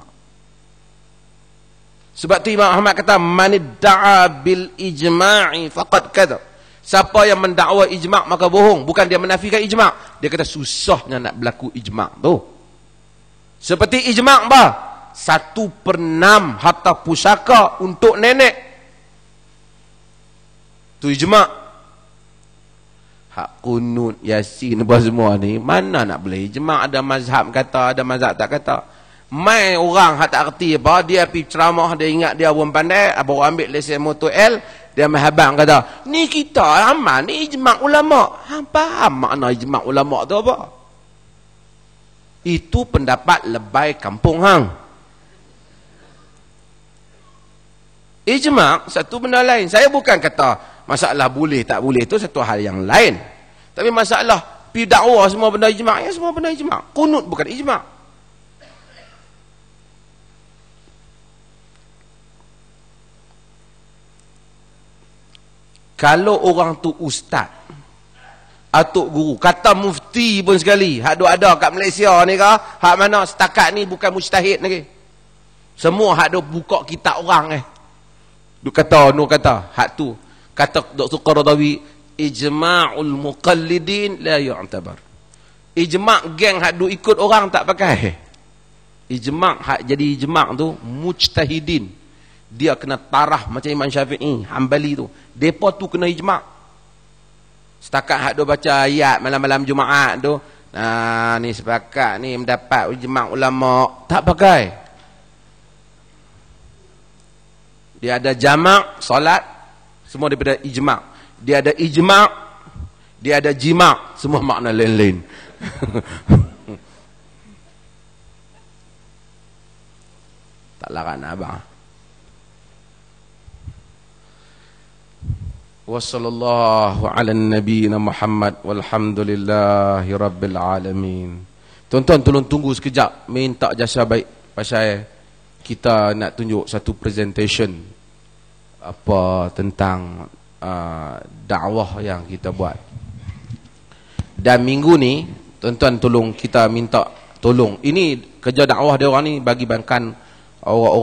Sebab tu Imam Ahmad kata manidda'a bil ijma'i faqad kadzab. Siapa yang mendakwa ijma' maka bohong. Bukan dia menafikan ijma', dia kata susahnya nak berlaku ijma' tu. Seperti ijma' apa? 1/6 harta pusaka untuk nenek. Tu ijma'. Hak kunut, yasin, apa semua ni, mana nak boleh ijma'? Ada mazhab kata, ada mazhab tak kata. Mai orang hak tak erti apa, dia pergi ceramah, dia ingat dia orang pandai, baru ambil lesen motor L, dia mahabang kata, ni kita aman, ni ijma' ulama'. Hang faham makna ijma' ulama' tu apa? Itu pendapat lebay kampung hang. Ijma' satu benda lain. Saya bukan kata Masalah boleh tak boleh itu satu hal yang lain. Tapi masalah pi dakwah semua benda ijma', ya semua benda ijma'. Qunut bukan ijma'. Kalau orang tu ustaz, atuk guru, kata mufti pun sekali, hak ada kat Malaysia ni ke, hak mana setakat ni bukan mujtahid lagi. Semua hak duk buka kitab orang Duk kata, hak tu. Kata Dr. Qaradawi, ijma'ul muqallidin la yu'tabar. Ijma' geng hak duk ikut orang tak pakai. Ijma' hak jadi ijma' tu mujtahidin. Dia kena tarah macam Imam Syafi'i, Hambali tu. Depa tu kena ijma'. Setakat hak duk baca ayat malam-malam Jumaat tu, ni sepakat ni mendapat ijma' ulama, tak pakai. Dia ada jamak solat, semua daripada ijma'. Dia ada ijma', dia ada jima', semua makna lain-lain. Tak laran abang. Wassallallahu ala nabiyina Muhammad walhamdulillahi rabbil alamin. Tuan-tuan tolong tunggu sekejap, minta jasa baik pasal kita nak tunjuk satu presentation apa tentang dakwah yang kita buat. Dan minggu ni tuan-tuan tolong kita minta tolong. Ini kerja dakwah dia orang ni bagi bankan orang-orang